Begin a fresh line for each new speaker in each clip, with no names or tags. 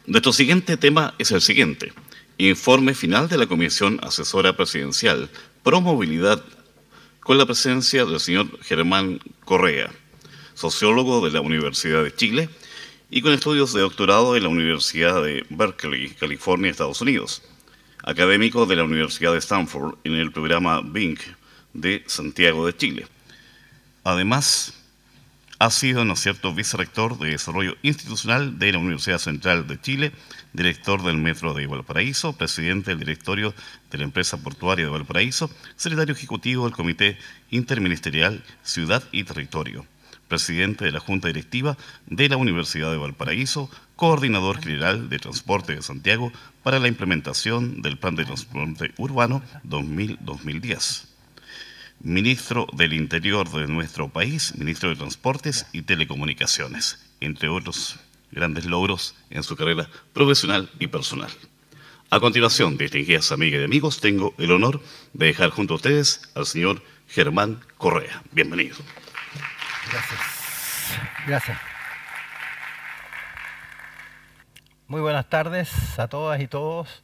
Nuestro siguiente tema es el siguiente. Informe final de la Comisión Asesora Presidencial Pro Movilidad, con la presencia del señor Germán Correa, sociólogo de la Universidad de Chile y con estudios de doctorado en la Universidad de Berkeley, California, Estados Unidos. Académico de la Universidad de Stanford en el programa BINC de Santiago de Chile. Además, ha sido, ¿no es cierto?, vicerrector de Desarrollo Institucional de la Universidad Central de Chile, director del Metro de Valparaíso, presidente del directorio de la Empresa Portuaria de Valparaíso, secretario ejecutivo del Comité Interministerial Ciudad y Territorio, presidente de la Junta Directiva de la Universidad de Valparaíso, coordinador general de Transporte de Santiago para la implementación del Plan de Transporte Urbano 2000-2010. Ministro del Interior de nuestro país, ministro de Transportes y Telecomunicaciones, entre otros grandes logros en su carrera profesional y personal. A continuación, distinguidas amigas y amigos, tengo el honor de dejar junto a ustedes al señor Germán Correa. Bienvenido.
Gracias. Gracias. Muy buenas tardes a todas y todos.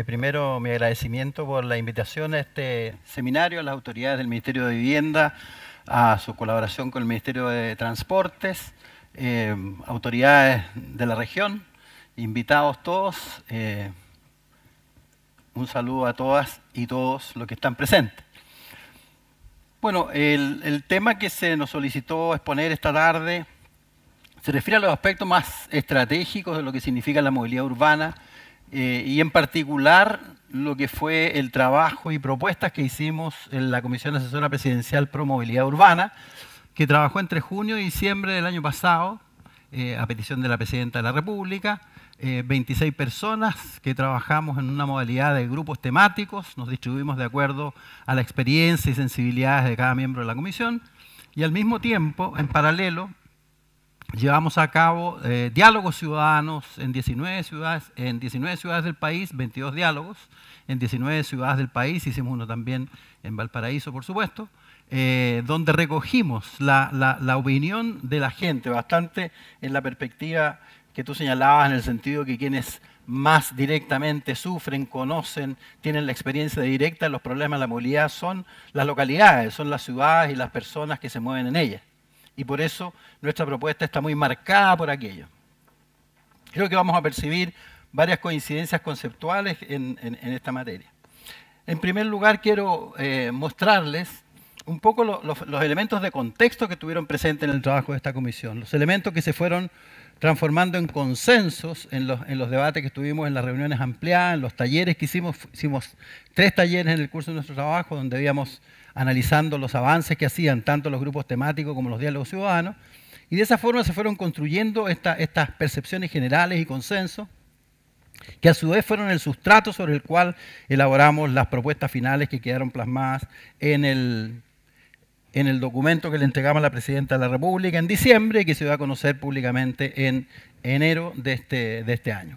Primero, mi agradecimiento por la invitación a este seminario, a las autoridades del Ministerio de Vivienda, a su colaboración con el Ministerio de Transportes, autoridades de la región, invitados todos. Un saludo a todas y todos los que están presentes. Bueno, el tema que se nos solicitó exponer esta tarde se refiere a los aspectos más estratégicos de lo que significa la movilidad urbana y en particular lo que fue el trabajo y propuestas que hicimos en la Comisión Asesora Presidencial Pro Movilidad Urbana, que trabajó entre junio y diciembre del año pasado a petición de la Presidenta de la República. 26 personas que trabajamos en una modalidad de grupos temáticos, nos distribuimos de acuerdo a la experiencia y sensibilidades de cada miembro de la comisión y al mismo tiempo, en paralelo, llevamos a cabo diálogos ciudadanos en 19 ciudades del país, 22 diálogos, en 19 ciudades del país, hicimos uno también en Valparaíso, por supuesto, donde recogimos la opinión de la gente, bastante en la perspectiva que tú señalabas, en el sentido que quienes más directamente sufren, conocen, tienen la experiencia directa de los problemas de la movilidad son las localidades, son las ciudades y las personas que se mueven en ellas. Y por eso nuestra propuesta está muy marcada por aquello. Creo que vamos a percibir varias coincidencias conceptuales en esta materia. En primer lugar, quiero mostrarles un poco los elementos de contexto que tuvieron presentes en el trabajo de esta comisión, los elementos que se fueron transformando en consensos en los debates que tuvimos en las reuniones ampliadas, en los talleres que hicimos 3 talleres en el curso de nuestro trabajo, donde íbamos analizando los avances que hacían tanto los grupos temáticos como los diálogos ciudadanos, y de esa forma se fueron construyendo estas percepciones generales y consensos, que a su vez fueron el sustrato sobre el cual elaboramos las propuestas finales que quedaron plasmadas en el documento que le entregamos a la Presidenta de la República en diciembre y que se va a conocer públicamente en enero de este año.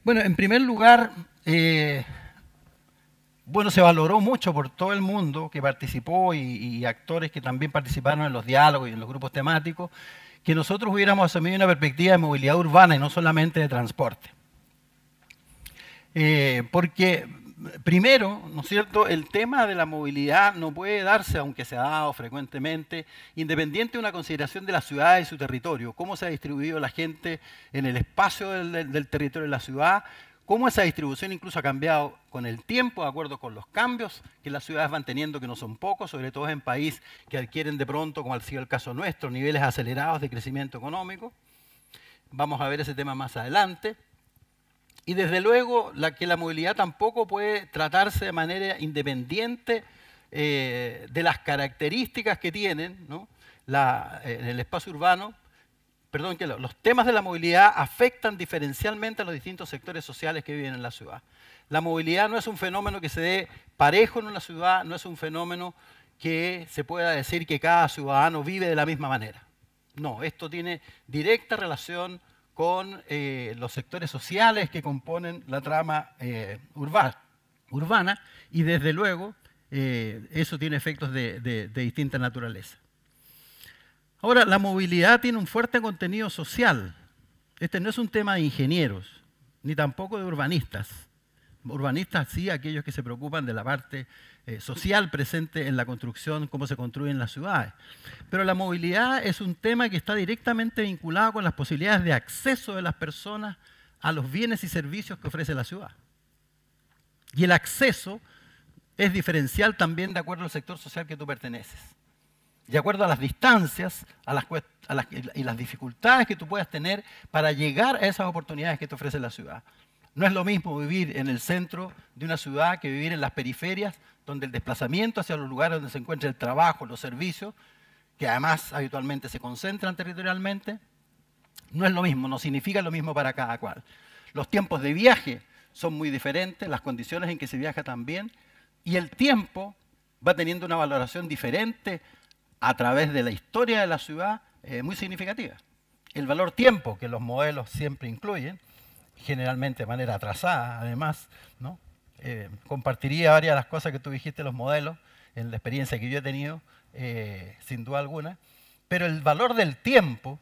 Bueno, en primer lugar, se valoró mucho por todo el mundo que participó y actores que también participaron en los diálogos y en los grupos temáticos, que nosotros hubiéramos asumido una perspectiva de movilidad urbana y no solamente de transporte. Porque primero, ¿no es cierto?, el tema de la movilidad no puede darse, aunque se ha dado frecuentemente, independiente de una consideración de la ciudad y su territorio, cómo se ha distribuido la gente en el espacio del territorio de la ciudad, cómo esa distribución incluso ha cambiado con el tiempo, de acuerdo con los cambios que las ciudades van teniendo, que no son pocos, sobre todo en países que adquieren de pronto, como ha sido el caso nuestro, niveles acelerados de crecimiento económico. Vamos a ver ese tema más adelante. Y desde luego que la movilidad tampoco puede tratarse de manera independiente de las características que tienen, ¿no?, en el espacio urbano. Perdón, que los temas de la movilidad afectan diferencialmente a los distintos sectores sociales que viven en la ciudad. La movilidad no es un fenómeno que se dé parejo en una ciudad, no es un fenómeno que se pueda decir que cada ciudadano vive de la misma manera. No, esto tiene directa relación con los sectores sociales que componen la trama urbana y desde luego eso tiene efectos de distinta naturaleza. Ahora, la movilidad tiene un fuerte contenido social. Este no es un tema de ingenieros, ni tampoco de urbanistas. Urbanistas sí, aquellos que se preocupan de la parte social presente en la construcción, cómo se construyen las ciudades. Pero la movilidad es un tema que está directamente vinculado con las posibilidades de acceso de las personas a los bienes y servicios que ofrece la ciudad. Y el acceso es diferencial también de acuerdo al sector social que tú perteneces. De acuerdo a las distancias y las dificultades que tú puedas tener para llegar a esas oportunidades que te ofrece la ciudad. No es lo mismo vivir en el centro de una ciudad que vivir en las periferias, donde el desplazamiento hacia los lugares donde se encuentra el trabajo, los servicios, que además habitualmente se concentran territorialmente, no es lo mismo, no significa lo mismo para cada cual. Los tiempos de viaje son muy diferentes, las condiciones en que se viaja también, y el tiempo va teniendo una valoración diferente a través de la historia de la ciudad muy significativa. El valor tiempo, que los modelos siempre incluyen, generalmente de manera atrasada, además, ¿no? Compartiría varias de las cosas que tú dijiste, los modelos, en la experiencia que yo he tenido, sin duda alguna, pero el valor del tiempo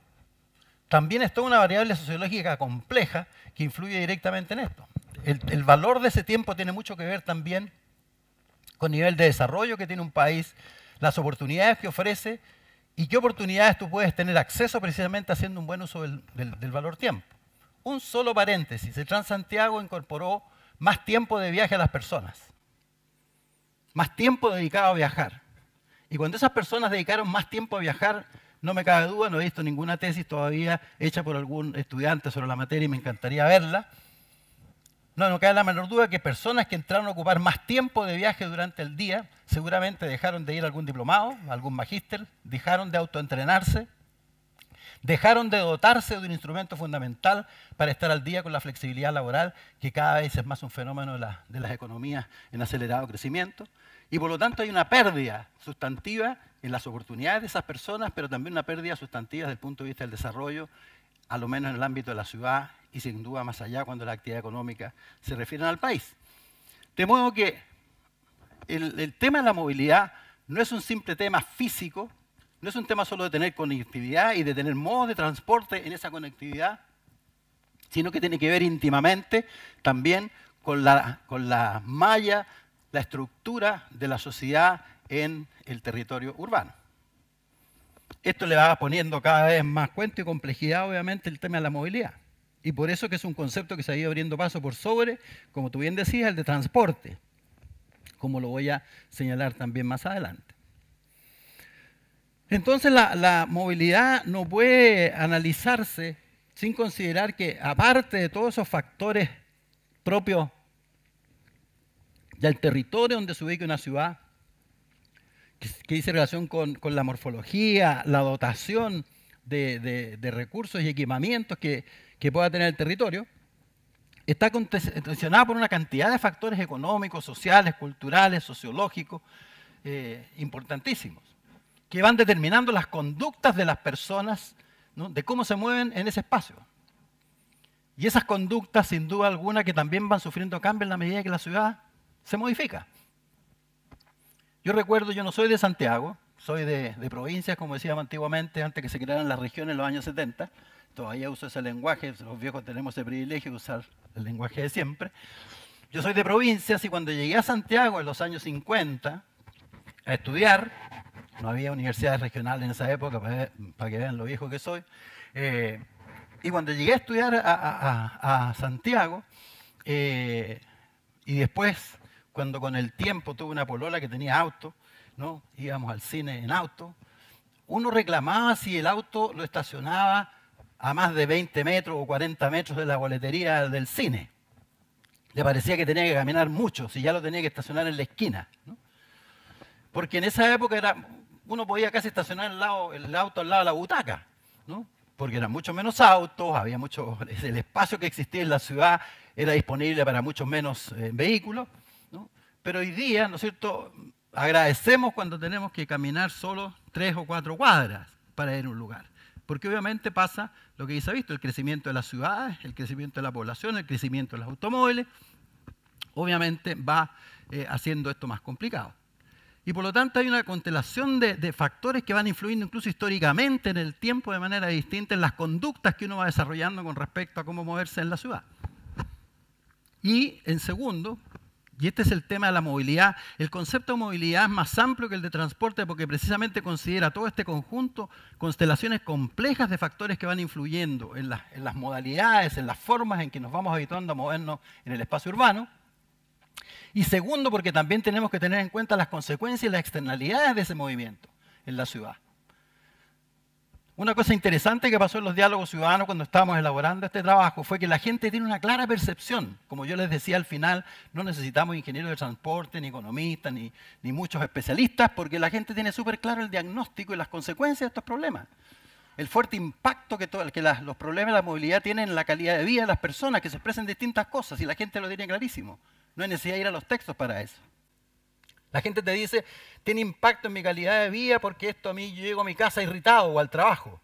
también es toda una variable sociológica compleja que influye directamente en esto. El valor de ese tiempo tiene mucho que ver también con el nivel de desarrollo que tiene un país, las oportunidades que ofrece y qué oportunidades tú puedes tener acceso precisamente haciendo un buen uso del valor tiempo. Un solo paréntesis, el Transantiago incorporó más tiempo de viaje a las personas, más tiempo dedicado a viajar. Y cuando esas personas dedicaron más tiempo a viajar, no me cabe duda, no he visto ninguna tesis todavía hecha por algún estudiante sobre la materia y me encantaría verla. No cabe la menor duda que personas que entraron a ocupar más tiempo de viaje durante el día seguramente dejaron de ir a algún diplomado, a algún magíster, dejaron de autoentrenarse, dejaron de dotarse de un instrumento fundamental para estar al día con la flexibilidad laboral, que cada vez es más un fenómeno de las economías en acelerado crecimiento. Y por lo tanto hay una pérdida sustantiva en las oportunidades de esas personas, pero también una pérdida sustantiva desde el punto de vista del desarrollo, a lo menos en el ámbito de la ciudad y sin duda más allá cuando la actividad económica se refiere al país. De modo que el tema de la movilidad no es un simple tema físico, no es un tema solo de tener conectividad y de tener modos de transporte en esa conectividad, sino que tiene que ver íntimamente también con la malla, la estructura de la sociedad en el territorio urbano. Esto le va poniendo cada vez más cuento y complejidad, obviamente, el tema de la movilidad. Y por eso que es un concepto que se ha ido abriendo paso por sobre, como tú bien decías, el de transporte, como lo voy a señalar también más adelante. Entonces la movilidad no puede analizarse sin considerar que, aparte de todos esos factores propios del territorio donde se ubica una ciudad, que dice relación con la morfología, la dotación de recursos y equipamientos que pueda tener el territorio, está condicionada por una cantidad de factores económicos, sociales, culturales, sociológicos, importantísimos, que van determinando las conductas de las personas, ¿no?, de cómo se mueven en ese espacio. Y esas conductas, sin duda alguna, que también van sufriendo cambios en la medida que la ciudad se modifica. Yo recuerdo, yo no soy de Santiago, soy de provincias, como decíamos antiguamente, antes que se crearan las regiones en los años 70. Todavía uso ese lenguaje, los viejos tenemos ese privilegio de usar el lenguaje de siempre. Yo soy de provincias y cuando llegué a Santiago en los años 50 a estudiar, no había universidades regionales en esa época, para que vean lo viejo que soy, y cuando llegué a estudiar a Santiago, y después, cuando con el tiempo tuve una polola que tenía auto, ¿no?, íbamos al cine en auto, uno reclamaba si el auto lo estacionaba a más de 20 metros o 40 metros de la boletería del cine. Le parecía que tenía que caminar mucho, si ya lo tenía que estacionar en la esquina, ¿no? Porque en esa época uno podía casi estacionar el auto al lado de la butaca, ¿no?, porque eran mucho menos autos, había el espacio que existía en la ciudad era disponible para muchos menos vehículos, ¿no? Pero hoy día, ¿no es cierto?, agradecemos cuando tenemos que caminar solo 3 o 4 cuadras para ir a un lugar. Porque obviamente pasa lo que ya se ha visto, el crecimiento de las ciudades, el crecimiento de la población, el crecimiento de los automóviles, obviamente va haciendo esto más complicado. Y por lo tanto hay una constelación de factores que van influyendo incluso históricamente en el tiempo de manera distinta en las conductas que uno va desarrollando con respecto a cómo moverse en la ciudad. Y en segundo, y este es el tema de la movilidad, el concepto de movilidad es más amplio que el de transporte porque precisamente considera todo este conjunto, constelaciones complejas de factores que van influyendo en las modalidades, en las formas en que nos vamos habituando a movernos en el espacio urbano. Y segundo, porque también tenemos que tener en cuenta las consecuencias y las externalidades de ese movimiento en la ciudad. Una cosa interesante que pasó en los diálogos ciudadanos cuando estábamos elaborando este trabajo fue que la gente tiene una clara percepción. Como yo les decía al final, no necesitamos ingenieros de transporte, ni economistas, ni muchos especialistas, porque la gente tiene súper claro el diagnóstico y las consecuencias de estos problemas. El fuerte impacto que los problemas de la movilidad tienen en la calidad de vida de las personas, que se expresan distintas cosas, y la gente lo tiene clarísimo. No hay necesidad de ir a los textos para eso. La gente te dice, tiene impacto en mi calidad de vida porque esto a mí yo llego a mi casa irritado o al trabajo.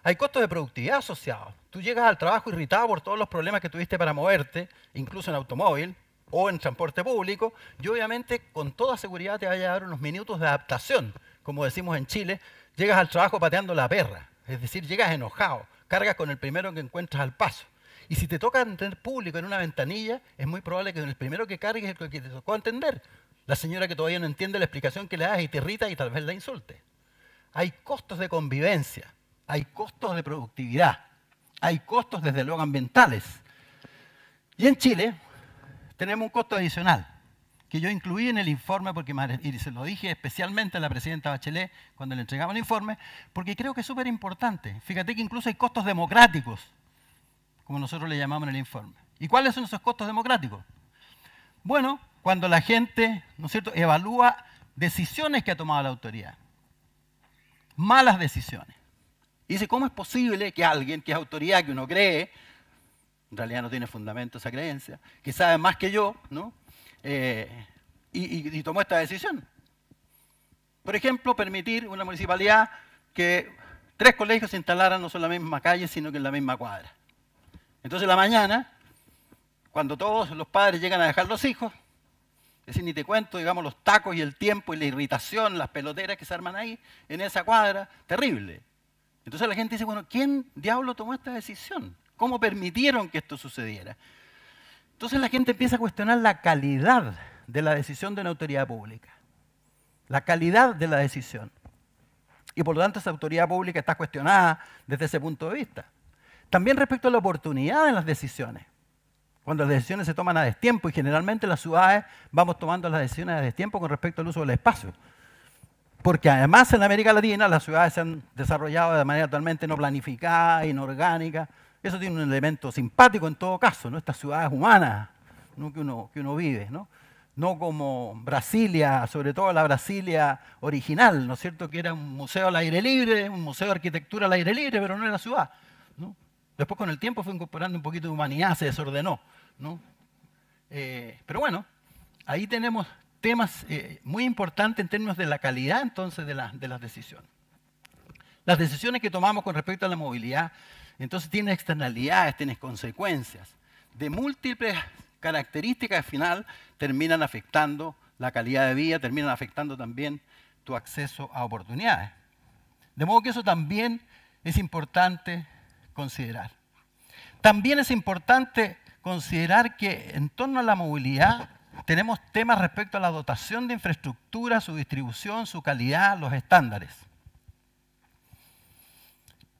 Hay costos de productividad asociados. Tú llegas al trabajo irritado por todos los problemas que tuviste para moverte, incluso en automóvil o en transporte público, y obviamente con toda seguridad te vaya a dar unos minutos de adaptación. Como decimos en Chile, llegas al trabajo pateando la perra, es decir, llegas enojado, cargas con el primero que encuentras al paso. Y si te toca entender público en una ventanilla, es muy probable que el primero que cargues es el que te tocó entender. La señora que todavía no entiende la explicación que le das y te irrita y tal vez la insulte. Hay costos de convivencia, hay costos de productividad, hay costos desde luego ambientales. Y en Chile tenemos un costo adicional que yo incluí en el informe y se lo dije especialmente a la presidenta Bachelet cuando le entregamos el informe, porque creo que es súper importante. Fíjate que incluso hay costos democráticos, como nosotros le llamamos en el informe. ¿Y cuáles son esos costos democráticos? Bueno, cuando la gente, ¿no es cierto?, evalúa decisiones que ha tomado la autoridad. Malas decisiones. Y dice, ¿cómo es posible que alguien que es autoridad, que uno cree, en realidad no tiene fundamento esa creencia, que sabe más que yo, ¿no?, y tomó esta decisión? Por ejemplo, permitir una municipalidad que 3 colegios se instalaran no solo en la misma calle, sino que en la misma cuadra. Entonces, en la mañana, cuando todos los padres llegan a dejar los hijos, es decir, ni te cuento, digamos, los tacos y el tiempo y la irritación, las peloteras que se arman ahí, en esa cuadra, terrible. Entonces la gente dice, bueno, ¿quién diablo tomó esta decisión? ¿Cómo permitieron que esto sucediera? Entonces la gente empieza a cuestionar la calidad de la decisión de una autoridad pública. La calidad de la decisión. Y por lo tanto esa autoridad pública está cuestionada desde ese punto de vista. También respecto a la oportunidad de las decisiones. Cuando las decisiones se toman a destiempo, y generalmente en las ciudades vamos tomando las decisiones a destiempo con respecto al uso del espacio. Porque además en América Latina las ciudades se han desarrollado de manera totalmente no planificada, inorgánica. Eso tiene un elemento simpático en todo caso, ¿no? Estas ciudades humanas, ¿no?, que uno vive, ¿no? No como Brasilia, sobre todo la Brasilia original, ¿no es cierto?, que era un museo al aire libre, un museo de arquitectura al aire libre, pero no era ciudad, ¿no? Después con el tiempo fue incorporando un poquito de humanidad, se desordenó, ¿no? Pero bueno, ahí tenemos temas muy importantes en términos de la calidad entonces de las decisiones. Las decisiones que tomamos con respecto a la movilidad, entonces tienen externalidades, tienen consecuencias de múltiples características, al final terminan afectando la calidad de vida, terminan afectando también tu acceso a oportunidades. De modo que eso también es importante considerar. También es importante considerar que en torno a la movilidad tenemos temas respecto a la dotación de infraestructura, su distribución, su calidad, los estándares.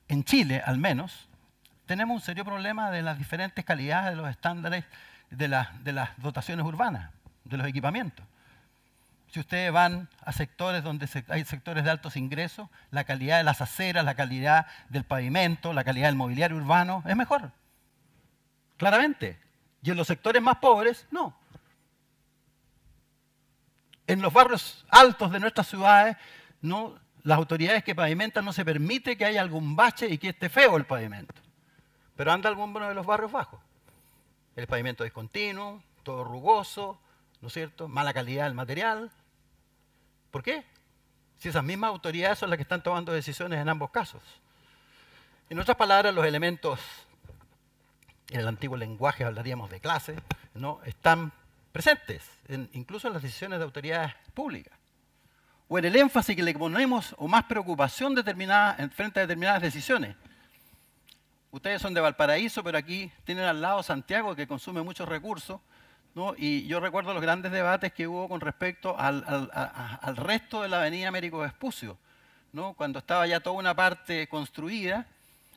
En Chile, al menos, tenemos un serio problema de las diferentes calidades de los estándares de las dotaciones urbanas, de los equipamientos. Si ustedes van a sectores donde hay sectores de altos ingresos, la calidad de las aceras, la calidad del pavimento, la calidad del mobiliario urbano es mejor. Claramente. Y en los sectores más pobres, no. En los barrios altos de nuestras ciudades, no, las autoridades que pavimentan no se permite que haya algún bache y que esté feo el pavimento. Pero anda alguno de los barrios bajos. El pavimento discontinuo, todo rugoso, ¿no es cierto?, mala calidad del material. ¿Por qué? Si esas mismas autoridades son las que están tomando decisiones en ambos casos. En otras palabras, los elementos, en el antiguo lenguaje hablaríamos de clase, ¿no?, están presentes, incluso en las decisiones de autoridades públicas. o en el énfasis que le ponemos o más preocupación frente a determinadas decisiones. Ustedes son de Valparaíso, pero aquí tienen al lado Santiago, que consume muchos recursos, ¿no? Y yo recuerdo los grandes debates que hubo con respecto al resto de la avenida Américo Vespucio, ¿no? Cuando estaba ya toda una parte construida,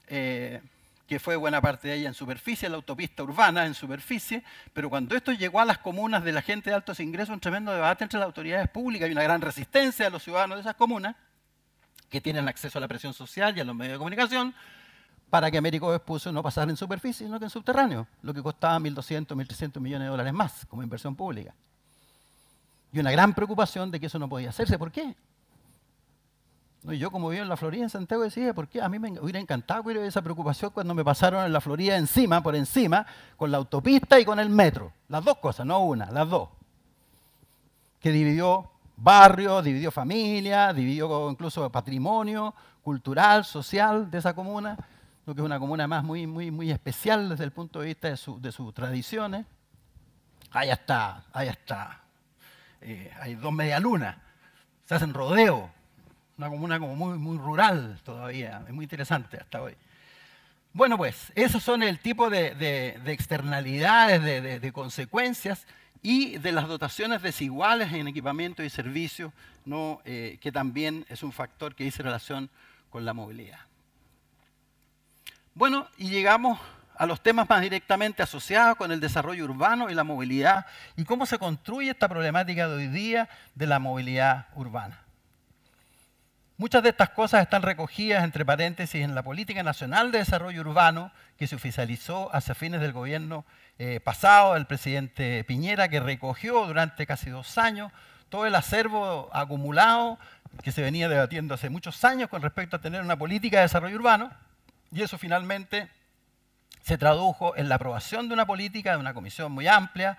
que fue buena parte de ella en superficie, la autopista urbana en superficie, pero cuando esto llegó a las comunas de la gente de altos ingresos, un tremendo debate entre las autoridades públicas y una gran resistencia de los ciudadanos de esas comunas, que tienen acceso a la presión social y a los medios de comunicación, para que Américo Vespucio no pasara en superficie, sino que en subterráneo, lo que costaba 1.200, 1.300 millones de dólares más como inversión pública. Y una gran preocupación de que eso no podía hacerse. ¿Por qué? No, yo como vivo en la Florida, en Santiago, decía, ¿por qué? A mí me hubiera encantado que hubiera esa preocupación cuando me pasaron en la Florida encima, por encima, con la autopista y con el metro. Las dos cosas, no una, las dos. Que dividió barrios, dividió familia, dividió incluso patrimonio cultural, social de esa comuna, lo que es una comuna más muy especial desde el punto de vista de sus tradiciones. Ahí está, hay dos medialunas, se hacen rodeos, una comuna como muy rural todavía, es muy interesante hasta hoy. Bueno, pues, esos son el tipo de externalidades, de consecuencias y de las dotaciones desiguales en equipamiento y servicios, ¿no? Que también es un factor que dice relación con la movilidad. Bueno, y llegamos a los temas más directamente asociados con el desarrollo urbano y la movilidad y cómo se construye esta problemática de hoy día de la movilidad urbana. Muchas de estas cosas están recogidas entre paréntesis en la Política Nacional de Desarrollo Urbano que se oficializó hacia fines del gobierno pasado del presidente Piñera, que recogió durante casi 2 años todo el acervo acumulado que se venía debatiendo hace muchos años con respecto a tener una política de desarrollo urbano. Y eso finalmente se tradujo en la aprobación de una política de una comisión muy amplia,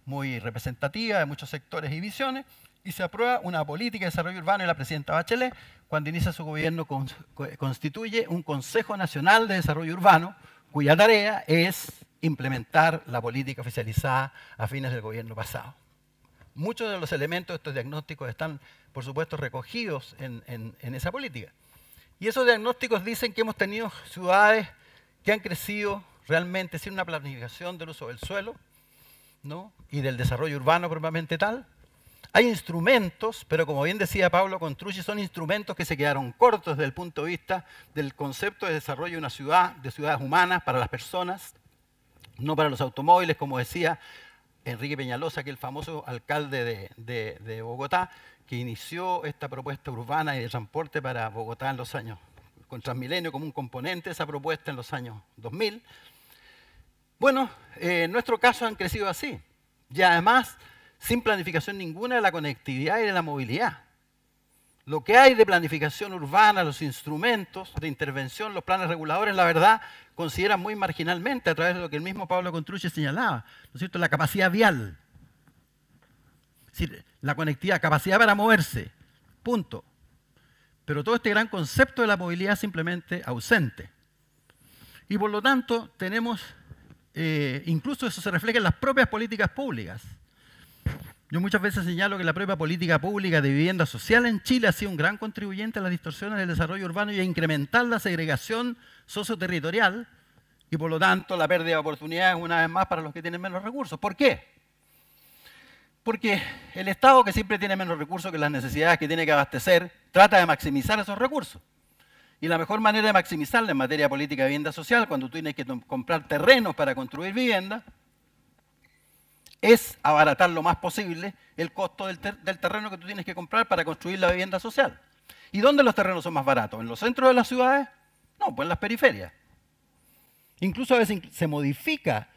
muy representativa de muchos sectores y visiones, y se aprueba una política de desarrollo urbano y la presidenta Bachelet, cuando inicia su gobierno, constituye un Consejo Nacional de Desarrollo Urbano, cuya tarea es implementar la política oficializada a fines del gobierno pasado. Muchos de los elementos de estos diagnósticos están, por supuesto, recogidos en esa política. Y esos diagnósticos dicen que hemos tenido ciudades que han crecido realmente sin una planificación del uso del suelo, ¿no? Y del desarrollo urbano propiamente tal. Hay instrumentos, pero como bien decía Pablo Contrucci, son instrumentos que se quedaron cortos desde el punto de vista del concepto de desarrollo de una ciudad, de ciudades humanas para las personas, no para los automóviles, como decía Enrique Peñalosa, que es el famoso alcalde de Bogotá, que inició esta propuesta urbana y de transporte para Bogotá en los años, con Transmilenio como un componente de esa propuesta en los años 2000. Bueno, en nuestro caso han crecido así, y además sin planificación ninguna de la conectividad y de la movilidad. Lo que hay de planificación urbana, los instrumentos de intervención, los planes reguladores, la verdad, consideran muy marginalmente a través de lo que el mismo Pablo Contrucci señalaba, ¿no es cierto?, la capacidad vial. Es decir, la conectividad, capacidad para moverse, punto. Pero todo este gran concepto de la movilidad es simplemente ausente. Y por lo tanto, tenemos, incluso eso se refleja en las propias políticas públicas. Yo muchas veces señalo que la propia política pública de vivienda social en Chile ha sido un gran contribuyente a las distorsiones del desarrollo urbano y a incrementar la segregación socioterritorial y por lo tanto la pérdida de oportunidades una vez más para los que tienen menos recursos. ¿Por qué? Porque el Estado, que siempre tiene menos recursos que las necesidades que tiene que abastecer, trata de maximizar esos recursos. Y la mejor manera de maximizarla en materia de política de vivienda social, cuando tú tienes que comprar terrenos para construir vivienda, es abaratar lo más posible el costo del terreno que tú tienes que comprar para construir la vivienda social. ¿Y dónde los terrenos son más baratos? ¿En los centros de las ciudades? No, pues en las periferias. Incluso a veces se modifica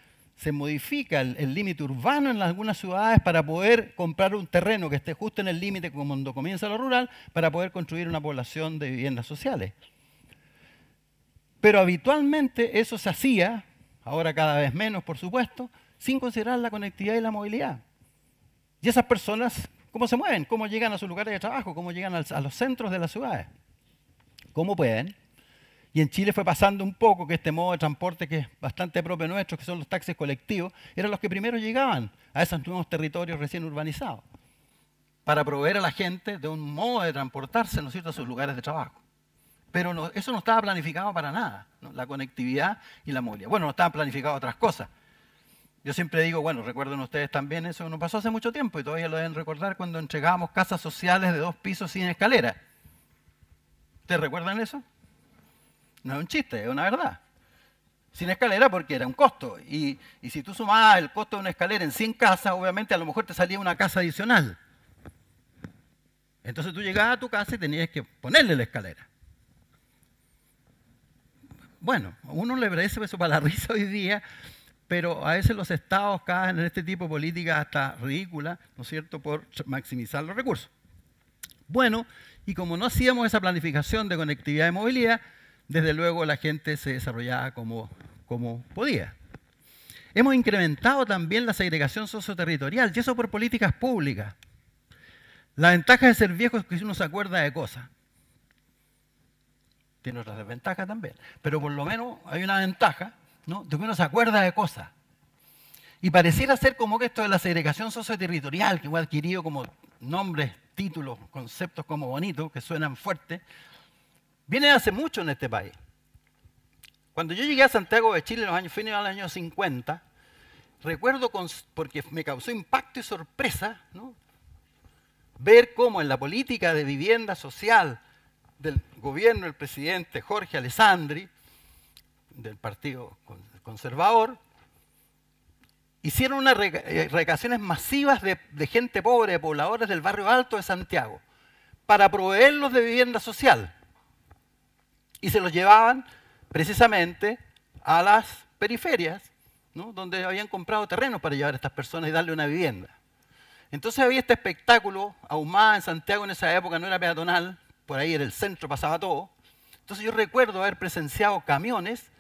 el límite urbano en algunas ciudades para poder comprar un terreno que esté justo en el límite cuando comienza lo rural, para poder construir una población de viviendas sociales. Pero habitualmente eso se hacía, ahora cada vez menos por supuesto, sin considerar la conectividad y la movilidad. Y esas personas, ¿cómo se mueven? ¿Cómo llegan a sus lugares de trabajo? ¿Cómo llegan a los centros de las ciudades? ¿Cómo pueden? Y en Chile fue pasando un poco que este modo de transporte que es bastante propio nuestro, que son los taxis colectivos, eran los que primero llegaban a esos nuevos territorios recién urbanizados. para proveer a la gente de un modo de transportarse, ¿no es cierto?, a sus lugares de trabajo. Pero eso no estaba planificado para nada, ¿no? La conectividad y la movilidad. Bueno, no estaban planificadas otras cosas. Yo siempre digo, bueno, recuerden ustedes también, eso nos pasó hace mucho tiempo y todavía lo deben recordar cuando entregábamos casas sociales de 2 pisos sin escalera. ¿Ustedes recuerdan eso? No es un chiste, es una verdad. Sin escalera porque era un costo. Y si tú sumabas el costo de una escalera en 100 casas, obviamente a lo mejor te salía una casa adicional. Entonces tú llegabas a tu casa y tenías que ponerle la escalera. Bueno, a uno le parece eso para la risa hoy día, pero a veces los estados caen en este tipo de políticas hasta ridículas, ¿no es cierto?, por maximizar los recursos. Bueno, y como no hacíamos esa planificación de conectividad y movilidad, desde luego la gente se desarrollaba como podía. Hemos incrementado también la segregación socioterritorial, y eso por políticas públicas. La ventaja de ser viejo es que uno se acuerda de cosas. Tiene otras desventajas también, pero por lo menos hay una ventaja, ¿no?, de que uno se acuerda de cosas. Y pareciera ser como que esto de la segregación socioterritorial, que hemos adquirido como nombres, títulos, conceptos como bonitos, que suenan fuertes, viene de hace mucho en este país. Cuando yo llegué a Santiago de Chile en los años fines de los años 50, recuerdo, porque me causó impacto y sorpresa, ¿no?, ver cómo en la política de vivienda social del gobierno del presidente Jorge Alessandri, del Partido Conservador, hicieron unas recaudaciones masivas de gente pobre, de pobladores del barrio alto de Santiago, para proveerlos de vivienda social. Y se los llevaban precisamente a las periferias, ¿no?, donde habían comprado terrenos para llevar a estas personas y darle una vivienda. Entonces había este espectáculo, ahumada en Santiago en esa época, no era peatonal, por ahí en el centro pasaba todo. Entonces yo recuerdo haber presenciado camiones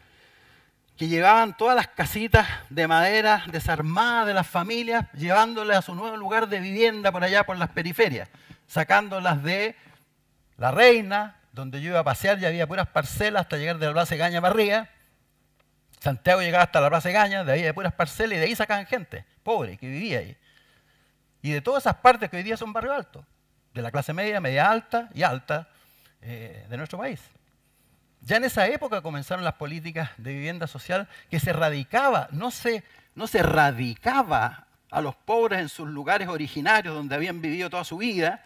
que llevaban todas las casitas de madera desarmadas de las familias, llevándolas a su nuevo lugar de vivienda por allá por las periferias, sacándolas de La Reina, donde yo iba a pasear y había puras parcelas hasta llegar de la Plaza Egaña para arriba. Santiago llegaba hasta la Plaza Egaña, de ahí de puras parcelas, y de ahí sacaban gente pobre que vivía ahí. Y de todas esas partes que hoy día son barrio alto, de la clase media, media alta y alta de nuestro país. Ya en esa época comenzaron las políticas de vivienda social que se radicaba, no se radicaba a los pobres en sus lugares originarios donde habían vivido toda su vida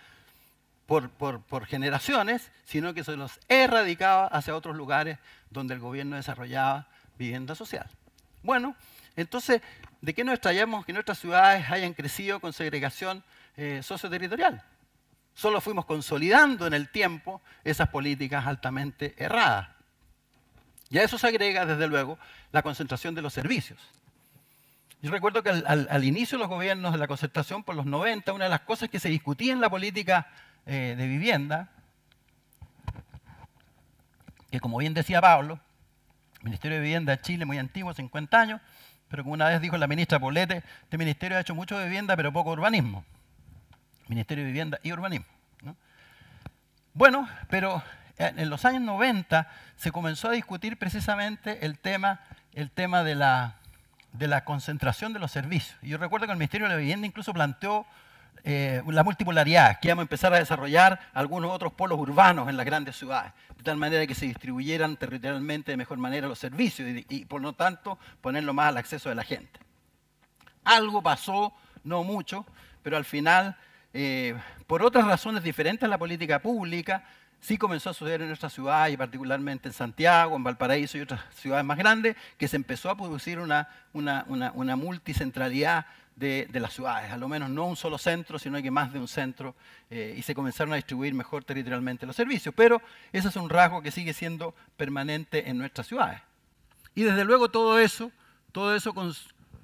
por generaciones, sino que se los erradicaba hacia otros lugares donde el gobierno desarrollaba vivienda social. Bueno, entonces, ¿de qué nos extrañamos que nuestras ciudades hayan crecido con segregación socioterritorial? Solo fuimos consolidando en el tiempo esas políticas altamente erradas. Y a eso se agrega, desde luego, la concentración de los servicios. Yo recuerdo que al inicio de los gobiernos de la concertación, por los 90, una de las cosas que se discutía en la política de vivienda, que como bien decía Pablo, el Ministerio de Vivienda de Chile, muy antiguo, 50 años, pero como una vez dijo la ministra Poblete, este ministerio ha hecho mucho de vivienda, pero poco urbanismo. Ministerio de Vivienda y Urbanismo, ¿no? Bueno, pero en los años 90 se comenzó a discutir precisamente el tema de la concentración de los servicios. Y yo recuerdo que el Ministerio de la Vivienda incluso planteó la multipolaridad, que íbamos a empezar a desarrollar algunos otros polos urbanos en las grandes ciudades, de tal manera que se distribuyeran territorialmente de mejor manera los servicios y por lo tanto ponerlo más al acceso de la gente. Algo pasó, no mucho, pero al final, por otras razones diferentes a la política pública, sí comenzó a suceder en nuestra ciudad y particularmente en Santiago, en Valparaíso y otras ciudades más grandes, que se empezó a producir una multicentralidad de las ciudades, a lo menos no un solo centro, sino que más de un centro, y se comenzaron a distribuir mejor territorialmente los servicios. Pero ese es un rasgo que sigue siendo permanente en nuestras ciudades. Y desde luego todo eso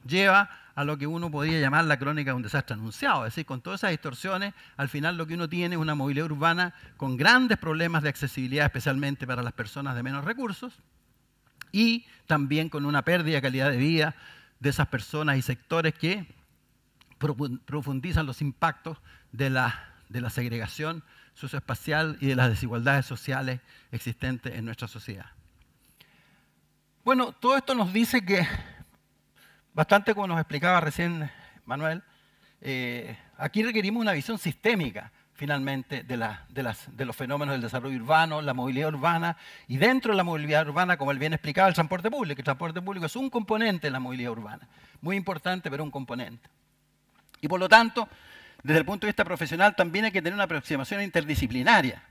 lleva a lo que uno podría llamar la crónica de un desastre anunciado. Es decir, con todas esas distorsiones, al final lo que uno tiene es una movilidad urbana con grandes problemas de accesibilidad, especialmente para las personas de menos recursos, y también con una pérdida de calidad de vida de esas personas y sectores que profundizan los impactos de la segregación socioespacial y de las desigualdades sociales existentes en nuestra sociedad. Bueno, todo esto nos dice que, bastante como nos explicaba recién Manuel, Aquí requerimos una visión sistémica, finalmente, de los fenómenos del desarrollo urbano, la movilidad urbana, y dentro de la movilidad urbana, como él bien explicaba, el transporte público. El transporte público es un componente de la movilidad urbana, muy importante, pero un componente. Y por lo tanto, desde el punto de vista profesional, también hay que tener una aproximación interdisciplinaria.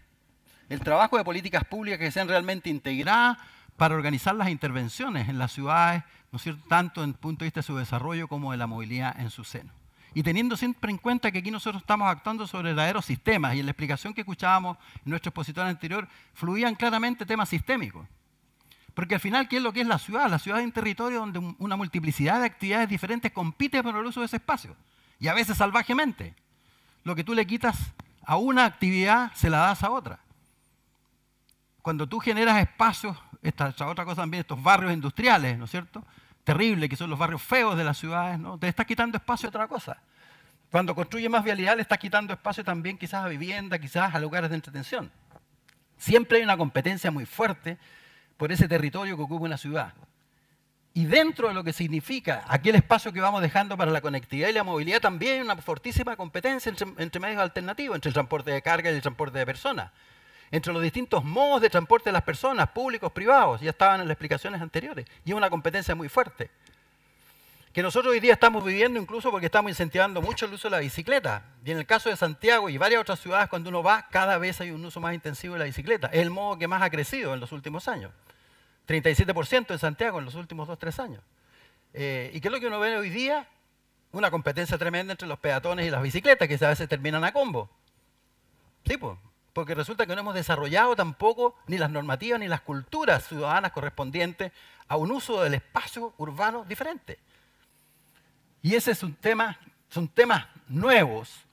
El trabajo de políticas públicas que sean realmente integradas para organizar las intervenciones en las ciudades, ¿no es cierto?, tanto desde el punto de vista de su desarrollo como de la movilidad en su seno. Y teniendo siempre en cuenta que aquí nosotros estamos actuando sobre verdaderos sistemas, y en la explicación que escuchábamos en nuestro expositor anterior, fluían claramente temas sistémicos. Porque al final, ¿qué es lo que es la ciudad? La ciudad es un territorio donde una multiplicidad de actividades diferentes compite por el uso de ese espacio, y a veces salvajemente. Lo que tú le quitas a una actividad, se la das a otra. Cuando tú generas espacios, esta otra cosa también, estos barrios industriales, ¿no es cierto?, terribles, que son los barrios feos de las ciudades, ¿no?, te estás quitando espacio a otra cosa. Cuando construyes más vialidad, le estás quitando espacio también quizás a vivienda, quizás a lugares de entretención. Siempre hay una competencia muy fuerte por ese territorio que ocupa una ciudad. Y dentro de lo que significa aquel espacio que vamos dejando para la conectividad y la movilidad, también hay una fortísima competencia entre medios alternativos, entre el transporte de carga y el transporte de personas, entre los distintos modos de transporte de las personas, públicos, privados, ya estaban en las explicaciones anteriores, y es una competencia muy fuerte, que nosotros hoy día estamos viviendo incluso porque estamos incentivando mucho el uso de la bicicleta, y en el caso de Santiago y varias otras ciudades, cuando uno va, cada vez hay un uso más intensivo de la bicicleta, es el modo que más ha crecido en los últimos años, 37% en Santiago en los últimos 2-3 años. ¿Y qué es lo que uno ve hoy día? Una competencia tremenda entre los peatones y las bicicletas, que a veces terminan a combo. Sí, pues. Porque resulta que no hemos desarrollado tampoco ni las normativas ni las culturas ciudadanas correspondientes a un uso del espacio urbano diferente. Y ese es un tema, son temas nuevos,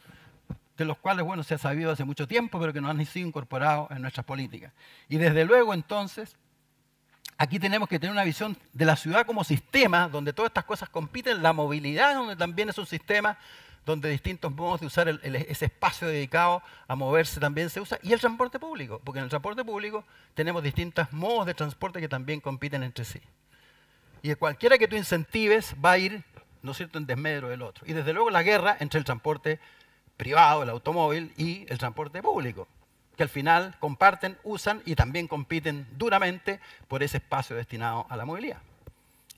de los cuales, bueno, se ha sabido hace mucho tiempo, pero que no han sido incorporados en nuestras políticas. Y desde luego, entonces, aquí tenemos que tener una visión de la ciudad como sistema, donde todas estas cosas compiten, la movilidad, donde también es un sistema, donde distintos modos de usar ese espacio dedicado a moverse también se usa, y el transporte público, porque en el transporte público tenemos distintos modos de transporte que también compiten entre sí. Y cualquiera que tú incentives va a ir, ¿no es cierto?, en desmedro del otro. Y desde luego la guerra entre el transporte privado, el automóvil, y el transporte público, que al final comparten, usan y también compiten duramente por ese espacio destinado a la movilidad.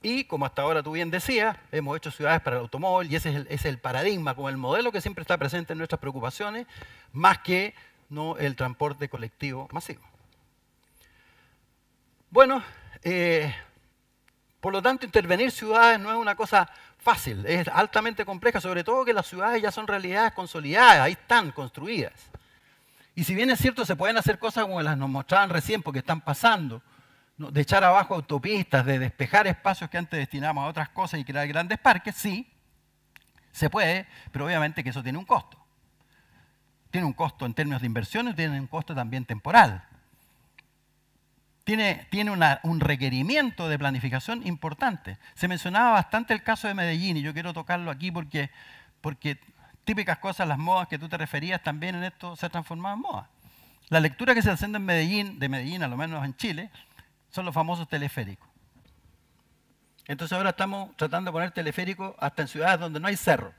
Y como hasta ahora tú bien decías, hemos hecho ciudades para el automóvil y ese es el paradigma, como el modelo que siempre está presente en nuestras preocupaciones, más que no el transporte colectivo masivo. Bueno, por lo tanto, intervenir ciudades no es una cosa fácil, es altamente compleja, sobre todo que las ciudades ya son realidades consolidadas, ahí están construidas. Y si bien es cierto, se pueden hacer cosas como las nos mostraban recién, porque están pasando, ¿no?, de echar abajo autopistas, de despejar espacios que antes destinábamos a otras cosas y crear grandes parques, sí, se puede, pero obviamente que eso tiene un costo. Tiene un costo en términos de inversiones, tiene un costo también temporal. Tiene un requerimiento de planificación importante. Se mencionaba bastante el caso de Medellín, y yo quiero tocarlo aquí porque típicas cosas, las modas que tú te referías, también en esto se han transformado en moda. La lectura que se hace en Medellín, de Medellín, a lo menos en Chile, son los famosos teleféricos. Entonces ahora estamos tratando de poner teleféricos hasta en ciudades donde no hay cerro.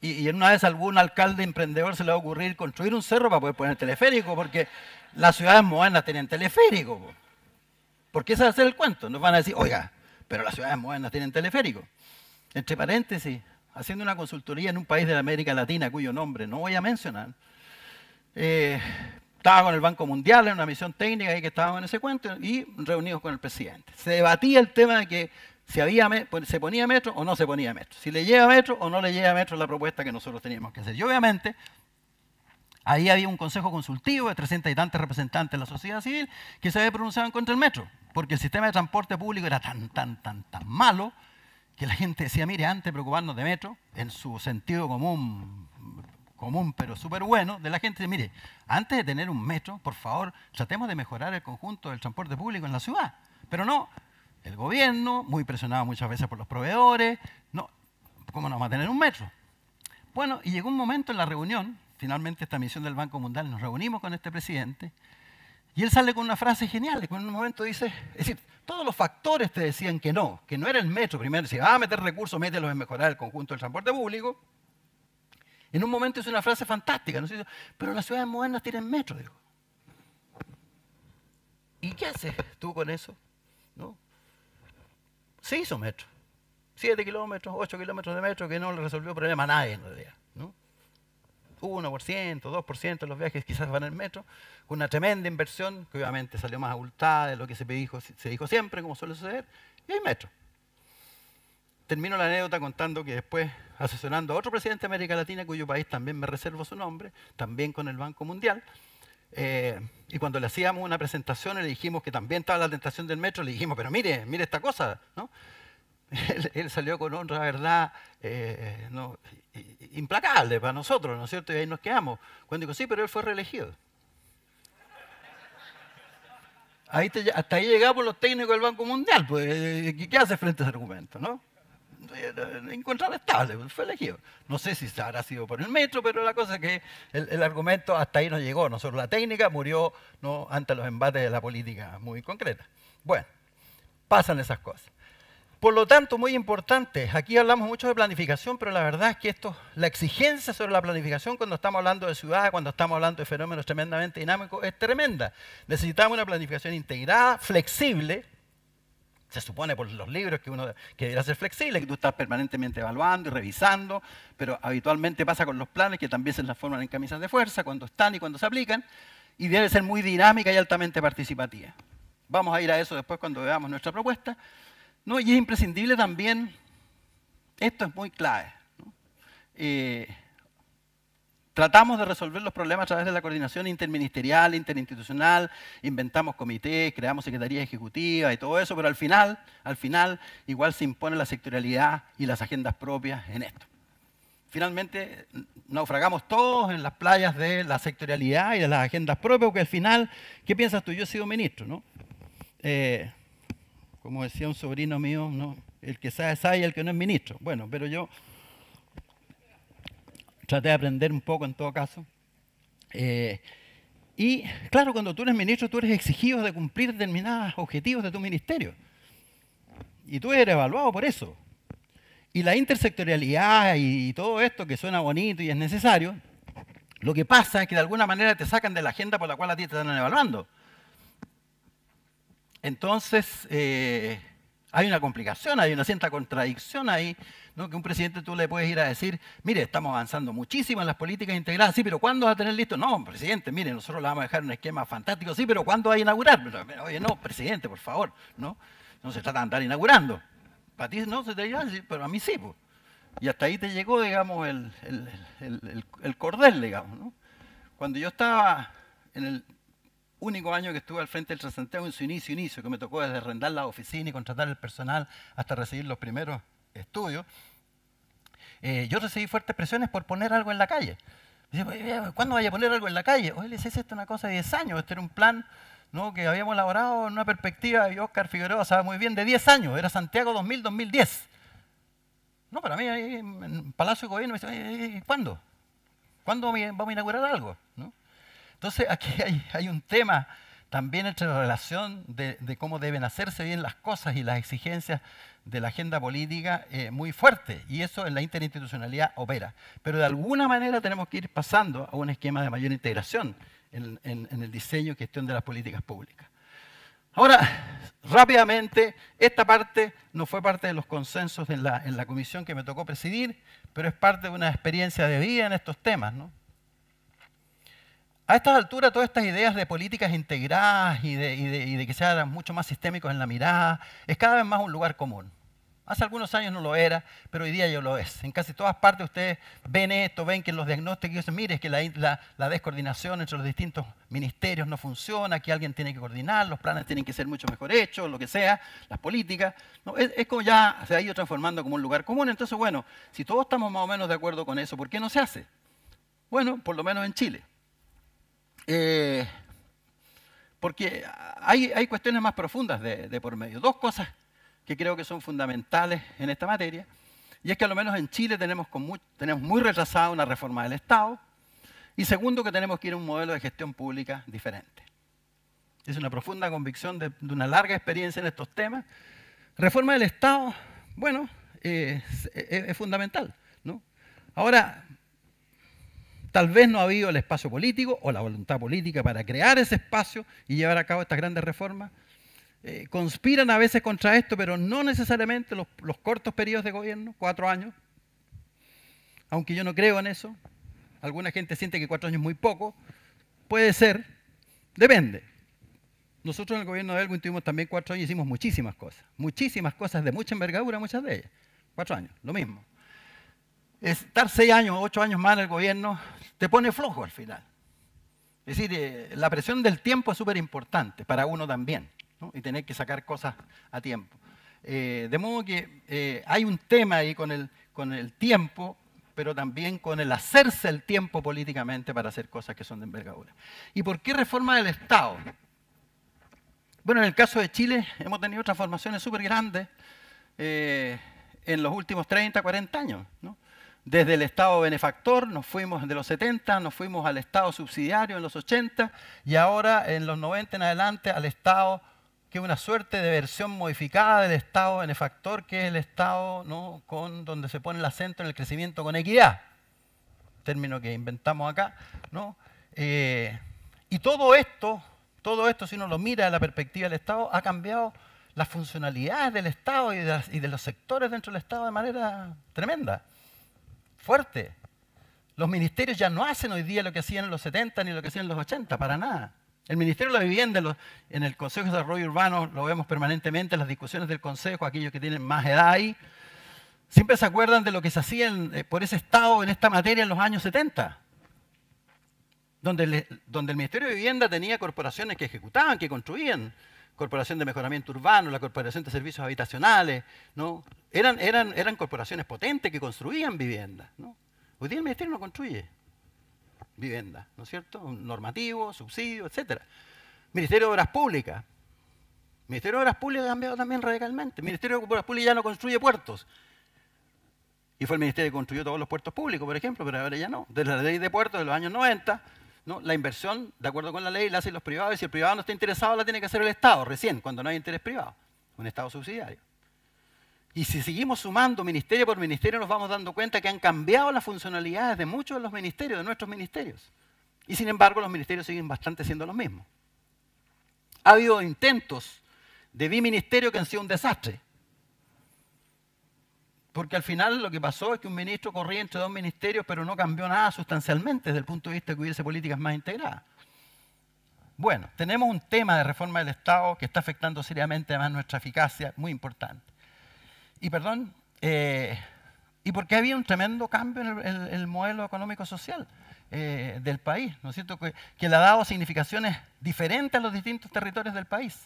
Y en una vez algún alcalde emprendedor se le va a ocurrir construir un cerro para poder poner teleférico, porque las ciudades modernas tienen teleférico. ¿Por qué se va a hacer el cuento? Nos van a decir, oiga, pero las ciudades modernas tienen teleférico. Entre paréntesis, haciendo una consultoría en un país de la América Latina, cuyo nombre no voy a mencionar, estaba con el Banco Mundial en una misión técnica y que estábamos en ese cuento y reunidos con el presidente. Se debatía el tema de que si se ponía metro o no se ponía metro, si le llega metro o no le llega metro la propuesta que nosotros teníamos que hacer. Y obviamente ahí había un consejo consultivo de 300 y tantos representantes de la sociedad civil que se había pronunciado en contra del metro, porque el sistema de transporte público era tan malo que la gente decía, mire, antes de preocuparnos de metro, en su sentido común pero súper bueno, de la gente, mire, antes de tener un metro, por favor, tratemos de mejorar el conjunto del transporte público en la ciudad. Pero no, el gobierno, muy presionado muchas veces por los proveedores, no, ¿cómo no vamos a tener un metro? Bueno, y llegó un momento en la reunión, finalmente esta misión del Banco Mundial, nos reunimos con este presidente, y él sale con una frase genial, que en un momento dice, es decir, todos los factores te decían que no era el metro, primero decía, meter recursos, mételos en mejorar el conjunto del transporte público, En un momento hizo una frase fantástica, ¿no? Pero las ciudades modernas tienen metro, digo. ¿Y qué haces tú con eso? ¿No? Se hizo metro. 7 kilómetros, 8 kilómetros de metro que no le resolvió problema a nadie en realidad, ¿no? 1%, 2% de los viajes quizás van en metro, con una tremenda inversión que obviamente salió más abultada de lo que se dijo siempre, como suele suceder, y hay metro. Termino la anécdota contando que después, asesorando a otro presidente de América Latina, cuyo país también me reservo su nombre, también con el Banco Mundial, y cuando le hacíamos una presentación y le dijimos que también estaba la tentación del metro, le dijimos, pero mire esta cosa, ¿no? Él salió con otra verdad no, implacable para nosotros, ¿no es cierto? Y ahí nos quedamos. Cuando digo, sí, pero él fue reelegido. Hasta ahí llegamos los técnicos del Banco Mundial. Pues, ¿qué hace frente a ese argumento? ¿No? Incontrastable, fue elegido. No sé si habrá sido por el metro, pero la cosa es que el argumento hasta ahí no llegó. Nosotros la técnica murió, ¿no?, ante los embates de la política muy concreta. Bueno, pasan esas cosas. Por lo tanto, muy importante, aquí hablamos mucho de planificación, pero la verdad es que la exigencia sobre la planificación cuando estamos hablando de ciudades, cuando estamos hablando de fenómenos tremendamente dinámicos, es tremenda. Necesitamos una planificación integrada, flexible. Se supone por los libros que debería ser flexible, que tú estás permanentemente evaluando y revisando, pero habitualmente pasa con los planes que también se transforman en camisas de fuerza cuando están y cuando se aplican, y debe ser muy dinámica y altamente participativa. Vamos a ir a eso después cuando veamos nuestra propuesta. No, y es imprescindible también, esto es muy clave, ¿no? Tratamos de resolver los problemas a través de la coordinación interministerial, interinstitucional, inventamos comités, creamos secretarías ejecutivas y todo eso, pero al final, igual se impone la sectorialidad y las agendas propias en esto. Finalmente, naufragamos todos en las playas de la sectorialidad y de las agendas propias, porque al final, ¿qué piensas tú? Yo he sido ministro, ¿no? Como decía un sobrino mío, ¿no? El que sabe, sabe y el que no es ministro. Bueno, pero yo traté de aprender un poco en todo caso. Y claro, cuando tú eres ministro, tú eres exigido de cumplir determinados objetivos de tu ministerio. Y tú eres evaluado por eso. Y la intersectorialidad y todo esto que suena bonito y es necesario, lo que pasa es que de alguna manera te sacan de la agenda por la cual a ti te están evaluando. Entonces, hay una complicación, hay una cierta contradicción ahí, ¿no? Que un presidente tú le puedes ir a decir, mire, estamos avanzando muchísimo en las políticas integradas, sí, pero ¿cuándo va a tener listo? No, presidente, mire, nosotros le vamos a dejar un esquema fantástico, sí, pero ¿cuándo va a inaugurar? Pero, oye, no, presidente, por favor, ¿no? No se trata de andar inaugurando. Para ti no se te dirá, pero a mí sí, pues. Y hasta ahí te llegó, digamos, el cordel, digamos, ¿no? Cuando yo estaba en el único año que estuve al frente del Transantiago en su inicio, que me tocó desde arrendar la oficina y contratar el personal hasta recibir los primeros estudios, yo recibí fuertes presiones por poner algo en la calle. Me decía, ¿cuándo vaya a poner algo en la calle? Oye, les hice esto una cosa de 10 años, este era un plan, ¿no?, que habíamos elaborado en una perspectiva, y Óscar Figueroa sabe muy bien, de 10 años, era Santiago 2000-2010. No, para mí, ahí en Palacio de Gobierno me dice, ¿cuándo? ¿Cuándo vamos a inaugurar algo? ¿No? Entonces, aquí hay un tema también entre la relación de cómo deben hacerse bien las cosas y las exigencias de la agenda política muy fuerte, y eso en la interinstitucionalidad opera. Pero de alguna manera tenemos que ir pasando a un esquema de mayor integración en el diseño y gestión de las políticas públicas. Ahora, rápidamente, esta parte no fue parte de los consensos en la comisión que me tocó presidir, pero es parte de una experiencia de vida en estos temas, ¿no? A estas alturas, todas estas ideas de políticas integradas y de que sean mucho más sistémicos en la mirada, es cada vez más un lugar común. Hace algunos años no lo era, pero hoy día ya lo es. En casi todas partes ustedes ven esto, ven que en los diagnósticos dicen, mire, es que la descoordinación entre los distintos ministerios no funciona, que alguien tiene que coordinar, los planes tienen que ser mucho mejor hechos, lo que sea, las políticas. No, es como ya se ha ido transformando como un lugar común. Entonces, bueno, si todos estamos más o menos de acuerdo con eso, ¿por qué no se hace? Bueno, por lo menos en Chile. Porque hay cuestiones más profundas de por medio. Dos cosas que creo que son fundamentales en esta materia, y es que a lo menos en Chile tenemos muy retrasada una reforma del Estado, y segundo, que tenemos que ir a un modelo de gestión pública diferente. Es una profunda convicción de una larga experiencia en estos temas. Reforma del Estado, bueno, es fundamental, ¿no? Ahora, Tal vez no ha habido el espacio político o la voluntad política para crear ese espacio y llevar a cabo estas grandes reformas. Conspiran a veces contra esto, pero no necesariamente los cortos periodos de gobierno, 4 años, aunque yo no creo en eso. Alguna gente siente que 4 años es muy poco, puede ser, depende. Nosotros en el gobierno de Elwin tuvimos también 4 años y hicimos muchísimas cosas de mucha envergadura, muchas de ellas. 4 años, lo mismo. Estar 6 años o 8 años más en el gobierno te pone flojo al final. Es decir, la presión del tiempo es súper importante para uno también, ¿no? Y tener que sacar cosas a tiempo. De modo que hay un tema ahí con el tiempo, pero también con el hacerse el tiempo políticamente para hacer cosas que son de envergadura. ¿Y por qué reforma del Estado? Bueno, en el caso de Chile hemos tenido transformaciones súper grandes en los últimos 30, 40 años, ¿no? Desde el Estado benefactor, nos fuimos de los 70, nos fuimos al Estado subsidiario en los 80 y ahora en los 90 en adelante al Estado, que es una suerte de versión modificada del Estado benefactor, que es el Estado, ¿no?, donde se pone el acento en el crecimiento con equidad, término que inventamos acá, ¿no? Y todo esto, si uno lo mira desde la perspectiva del Estado, ha cambiado las funcionalidades del Estado y de los sectores dentro del Estado de manera tremenda. Fuerte. Los ministerios ya no hacen hoy día lo que hacían en los 70 ni lo que hacían en los 80, para nada. El Ministerio de la Vivienda en el Consejo de Desarrollo Urbano lo vemos permanentemente en las discusiones del Consejo, aquellos que tienen más edad ahí, siempre se acuerdan de lo que se hacía por ese Estado en esta materia en los años 70, donde el Ministerio de Vivienda tenía corporaciones que ejecutaban, que construían, Corporación de Mejoramiento Urbano, la Corporación de Servicios Habitacionales, ¿no? Eran corporaciones potentes que construían viviendas, ¿no? Hoy día el Ministerio no construye vivienda, ¿no es cierto? Un normativo, subsidio, etc. Ministerio de Obras Públicas. El Ministerio de Obras Públicas ha cambiado también radicalmente. El Ministerio de Obras Públicas ya no construye puertos. Y fue el Ministerio que construyó todos los puertos públicos, por ejemplo, pero ahora ya no. Desde la ley de puertos de los años 90, ¿no?, la inversión, de acuerdo con la ley, la hacen los privados, y si el privado no está interesado, la tiene que hacer el Estado, recién, cuando no hay interés privado, un Estado subsidiario. Y si seguimos sumando ministerio por ministerio, nos vamos dando cuenta que han cambiado las funcionalidades de muchos de los ministerios, de nuestros ministerios. Y sin embargo, los ministerios siguen bastante siendo los mismos. Ha habido intentos de biministerio que han sido un desastre. Porque al final lo que pasó es que un ministro corría entre 2 ministerios, pero no cambió nada sustancialmente desde el punto de vista de que hubiese políticas más integradas. Bueno, tenemos un tema de reforma del Estado que está afectando seriamente además nuestra eficacia, muy importante. Y porque había un tremendo cambio en el modelo económico-social del país, ¿no es cierto? Que le ha dado significaciones diferentes a los distintos territorios del país.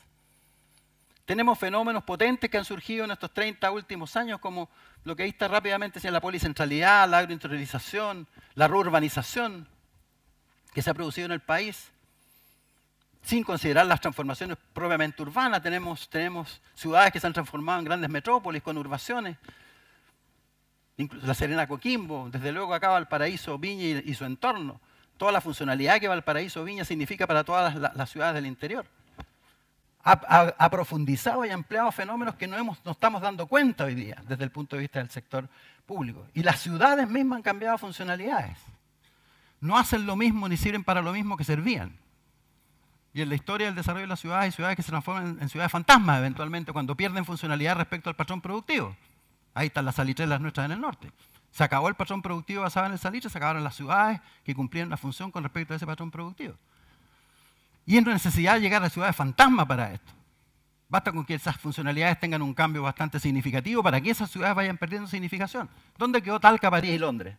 Tenemos fenómenos potentes que han surgido en estos 30 últimos años, como lo que ahí está rápidamente, sea la policentralidad, la agroindustrialización, la reurbanización que se ha producido en el país. Sin considerar las transformaciones propiamente urbanas, tenemos ciudades que se han transformado en grandes metrópolis con urbaciones, incluso La Serena, Coquimbo, desde luego acá Valparaíso, Viña y su entorno. Toda la funcionalidad que Valparaíso, Viña significa para todas las ciudades del interior. Ha profundizado y ampliado fenómenos que no estamos dando cuenta hoy día desde el punto de vista del sector público. Y las ciudades mismas han cambiado funcionalidades. No hacen lo mismo ni sirven para lo mismo que servían. Y en la historia del desarrollo de las ciudades, hay ciudades que se transforman en ciudades fantasmas eventualmente cuando pierden funcionalidad respecto al patrón productivo. Ahí están las salitreras nuestras en el norte. Se acabó el patrón productivo basado en el salitre, se acabaron las ciudades que cumplían la función con respecto a ese patrón productivo. Y es necesidad de llegar a ciudades fantasma para esto. Basta con que esas funcionalidades tengan un cambio bastante significativo para que esas ciudades vayan perdiendo significación. ¿Dónde quedó Talca, París y Londres?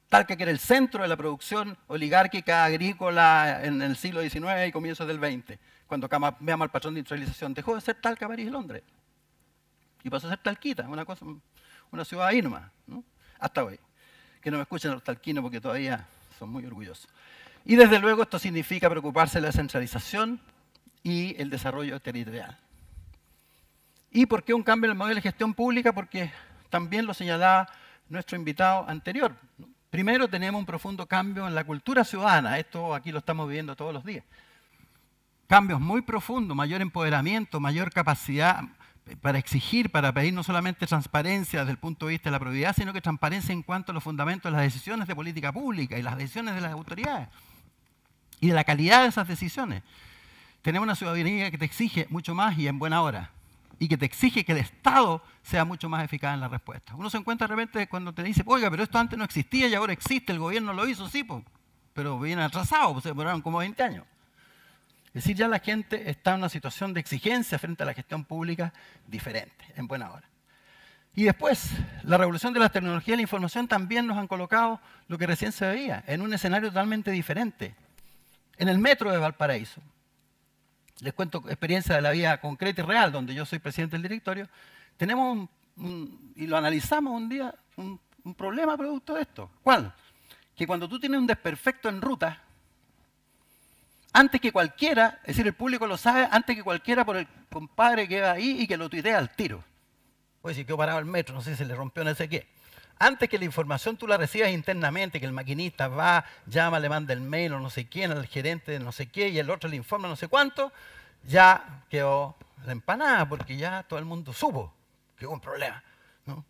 Talca, que era el centro de la producción oligárquica agrícola en el siglo XIX y comienzos del XX, cuando cambiamos el patrón de industrialización, dejó de ser Talca, París y Londres. Y pasó a ser Talquita, una ciudad ahí nomás, ¿no? Hasta hoy. Que no me escuchen los talquinos porque todavía son muy orgullosos. Y desde luego esto significa preocuparse de la centralización y el desarrollo territorial. ¿Y por qué un cambio en el modelo de gestión pública? Porque también lo señalaba nuestro invitado anterior. Primero, tenemos un profundo cambio en la cultura ciudadana. Esto aquí lo estamos viviendo todos los días. Cambios muy profundos, mayor empoderamiento, mayor capacidad para exigir, para pedir no solamente transparencia desde el punto de vista de la probidad, sino que transparencia en cuanto a los fundamentos de las decisiones de política pública y las decisiones de las autoridades y de la calidad de esas decisiones. Tenemos una ciudadanía que te exige mucho más y en buena hora, y que te exige que el Estado sea mucho más eficaz en la respuesta. Uno se encuentra de repente cuando te dice, oiga, pero esto antes no existía y ahora existe, el gobierno lo hizo, sí, pues, pero viene atrasado, pues se demoraron como 20 años. Es decir, ya la gente está en una situación de exigencia frente a la gestión pública diferente, en buena hora. Y después, la revolución de las tecnologías y la información también nos han colocado lo que recién se veía, en un escenario totalmente diferente. En el metro de Valparaíso, les cuento experiencia de la vida concreta y real, donde yo soy presidente del directorio, tenemos y lo analizamos un día, un problema producto de esto. ¿Cuál? Que cuando tú tienes un desperfecto en ruta, antes que cualquiera, es decir, el público lo sabe, antes que cualquiera por el compadre que va ahí y que lo tuitea al tiro. Oye, si quedó parado el metro, no sé si se le rompió no sé qué. Antes que la información tú la recibas internamente, que el maquinista va, llama, le manda el mail o no sé quién, al gerente de no sé qué, y el otro le informa no sé cuánto, ya quedó la empanada, porque ya todo el mundo supo que hubo un problema, ¿no?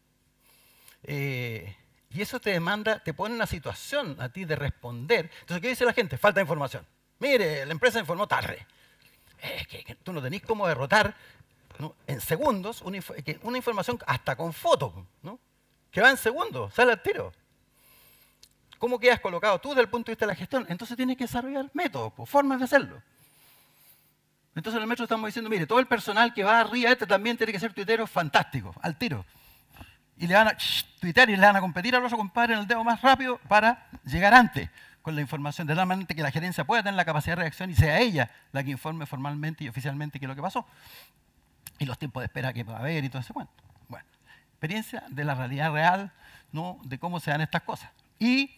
Y eso te demanda, te pone en una situación a ti de responder. Entonces, ¿qué dice la gente? Falta de información. Mire, la empresa informó tarde. Es que tú no tenés cómo derrotar, ¿no?, en segundos una información hasta con foto, ¿no?, que va en segundos, sale al tiro. ¿Cómo quedas colocado tú desde el punto de vista de la gestión? Entonces tienes que desarrollar métodos, formas de hacerlo. Entonces en el metro estamos diciendo, mire, todo el personal que va arriba, también tiene que ser tuiteros fantásticos, al tiro. Y le van a tuitear y le van a competir al otro compadre en el dedo más rápido para llegar antes con la información, de tal manera que la gerencia pueda tener la capacidad de reacción y sea ella la que informe formalmente y oficialmente qué es lo que pasó. Y los tiempos de espera que va a haber y todo ese cuento. Bueno, experiencia de la realidad real, ¿no?, de cómo se dan estas cosas. Y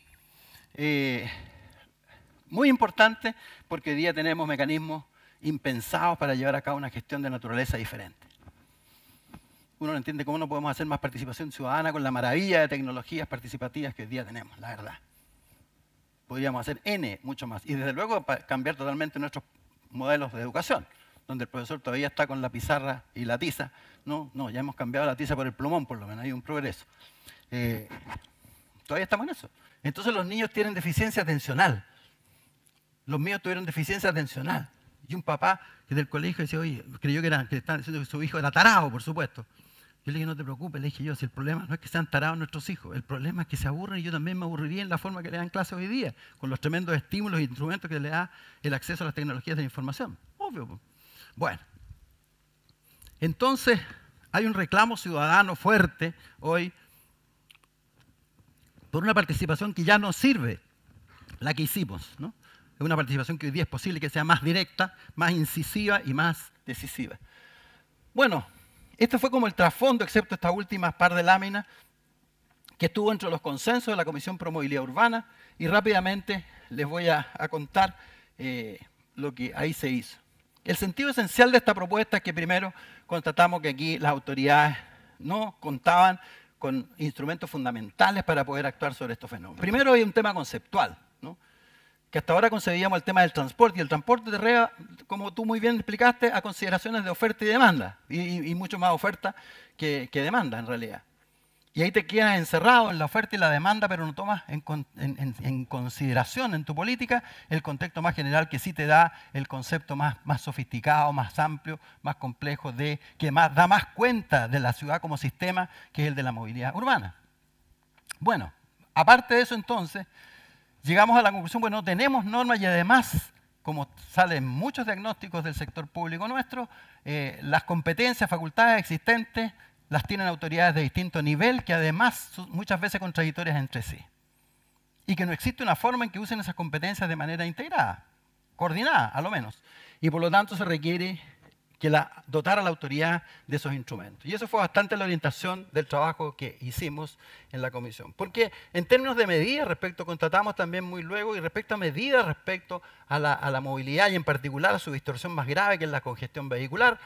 muy importante, porque hoy día tenemos mecanismos impensados para llevar a cabo una gestión de naturaleza diferente. Uno no entiende cómo no podemos hacer más participación ciudadana con la maravilla de tecnologías participativas que hoy día tenemos, la verdad. Podríamos hacer N, mucho más. Y desde luego cambiar totalmente nuestros modelos de educación, donde el profesor todavía está con la pizarra y la tiza. No, ya hemos cambiado la tiza por el plumón, por lo menos, hay un progreso. Todavía estamos en eso. Entonces los niños tienen deficiencia atencional. Los míos tuvieron deficiencia atencional. Y un papá que del colegio decía, oye, creyó que estaban diciendo que su hijo era tarado, por supuesto. Yo le dije, no te preocupes, le dije yo, si el problema no es que sean tarados nuestros hijos, el problema es que se aburren y yo también me aburriría en la forma que le dan clase hoy día, con los tremendos estímulos e instrumentos que le da el acceso a las tecnologías de la información. Obvio. Bueno, entonces hay un reclamo ciudadano fuerte hoy por una participación que ya no sirve, la que hicimos, ¿no? Es una participación que hoy día es posible que sea más directa, más incisiva y más decisiva. Bueno, este fue como el trasfondo, excepto estas últimas par de láminas, que estuvo entre los consensos de la Comisión Pro Movilidad Urbana, y rápidamente les voy a contar lo que ahí se hizo. El sentido esencial de esta propuesta es que primero constatamos que aquí las autoridades no contaban con instrumentos fundamentales para poder actuar sobre estos fenómenos. Primero hay un tema conceptual, ¿no?, que hasta ahora concebíamos el tema del transporte, y el transporte te rega, como tú muy bien explicaste, a consideraciones de oferta y demanda, y mucho más oferta que demanda en realidad. Y ahí te quedas encerrado en la oferta y la demanda, pero no tomas en consideración en tu política el contexto más general que sí te da el concepto más sofisticado, más amplio, más complejo, que da más cuenta de la ciudad como sistema, que es el de la movilidad urbana. Bueno, aparte de eso entonces, llegamos a la conclusión, bueno, tenemos normas y además, como salen muchos diagnósticos del sector público nuestro, las competencias, facultades existentes, las tienen autoridades de distinto nivel, que además son muchas veces contradictorias entre sí. Y que no existe una forma en que usen esas competencias de manera integrada, coordinada, a lo menos. Y por lo tanto se requiere que dotar a la autoridad de esos instrumentos. Y eso fue bastante la orientación del trabajo que hicimos en la comisión. Porque en términos de medidas, constatamos también muy luego, y respecto a medidas respecto a la movilidad y en particular a su distorsión más grave, que es la congestión vehicular,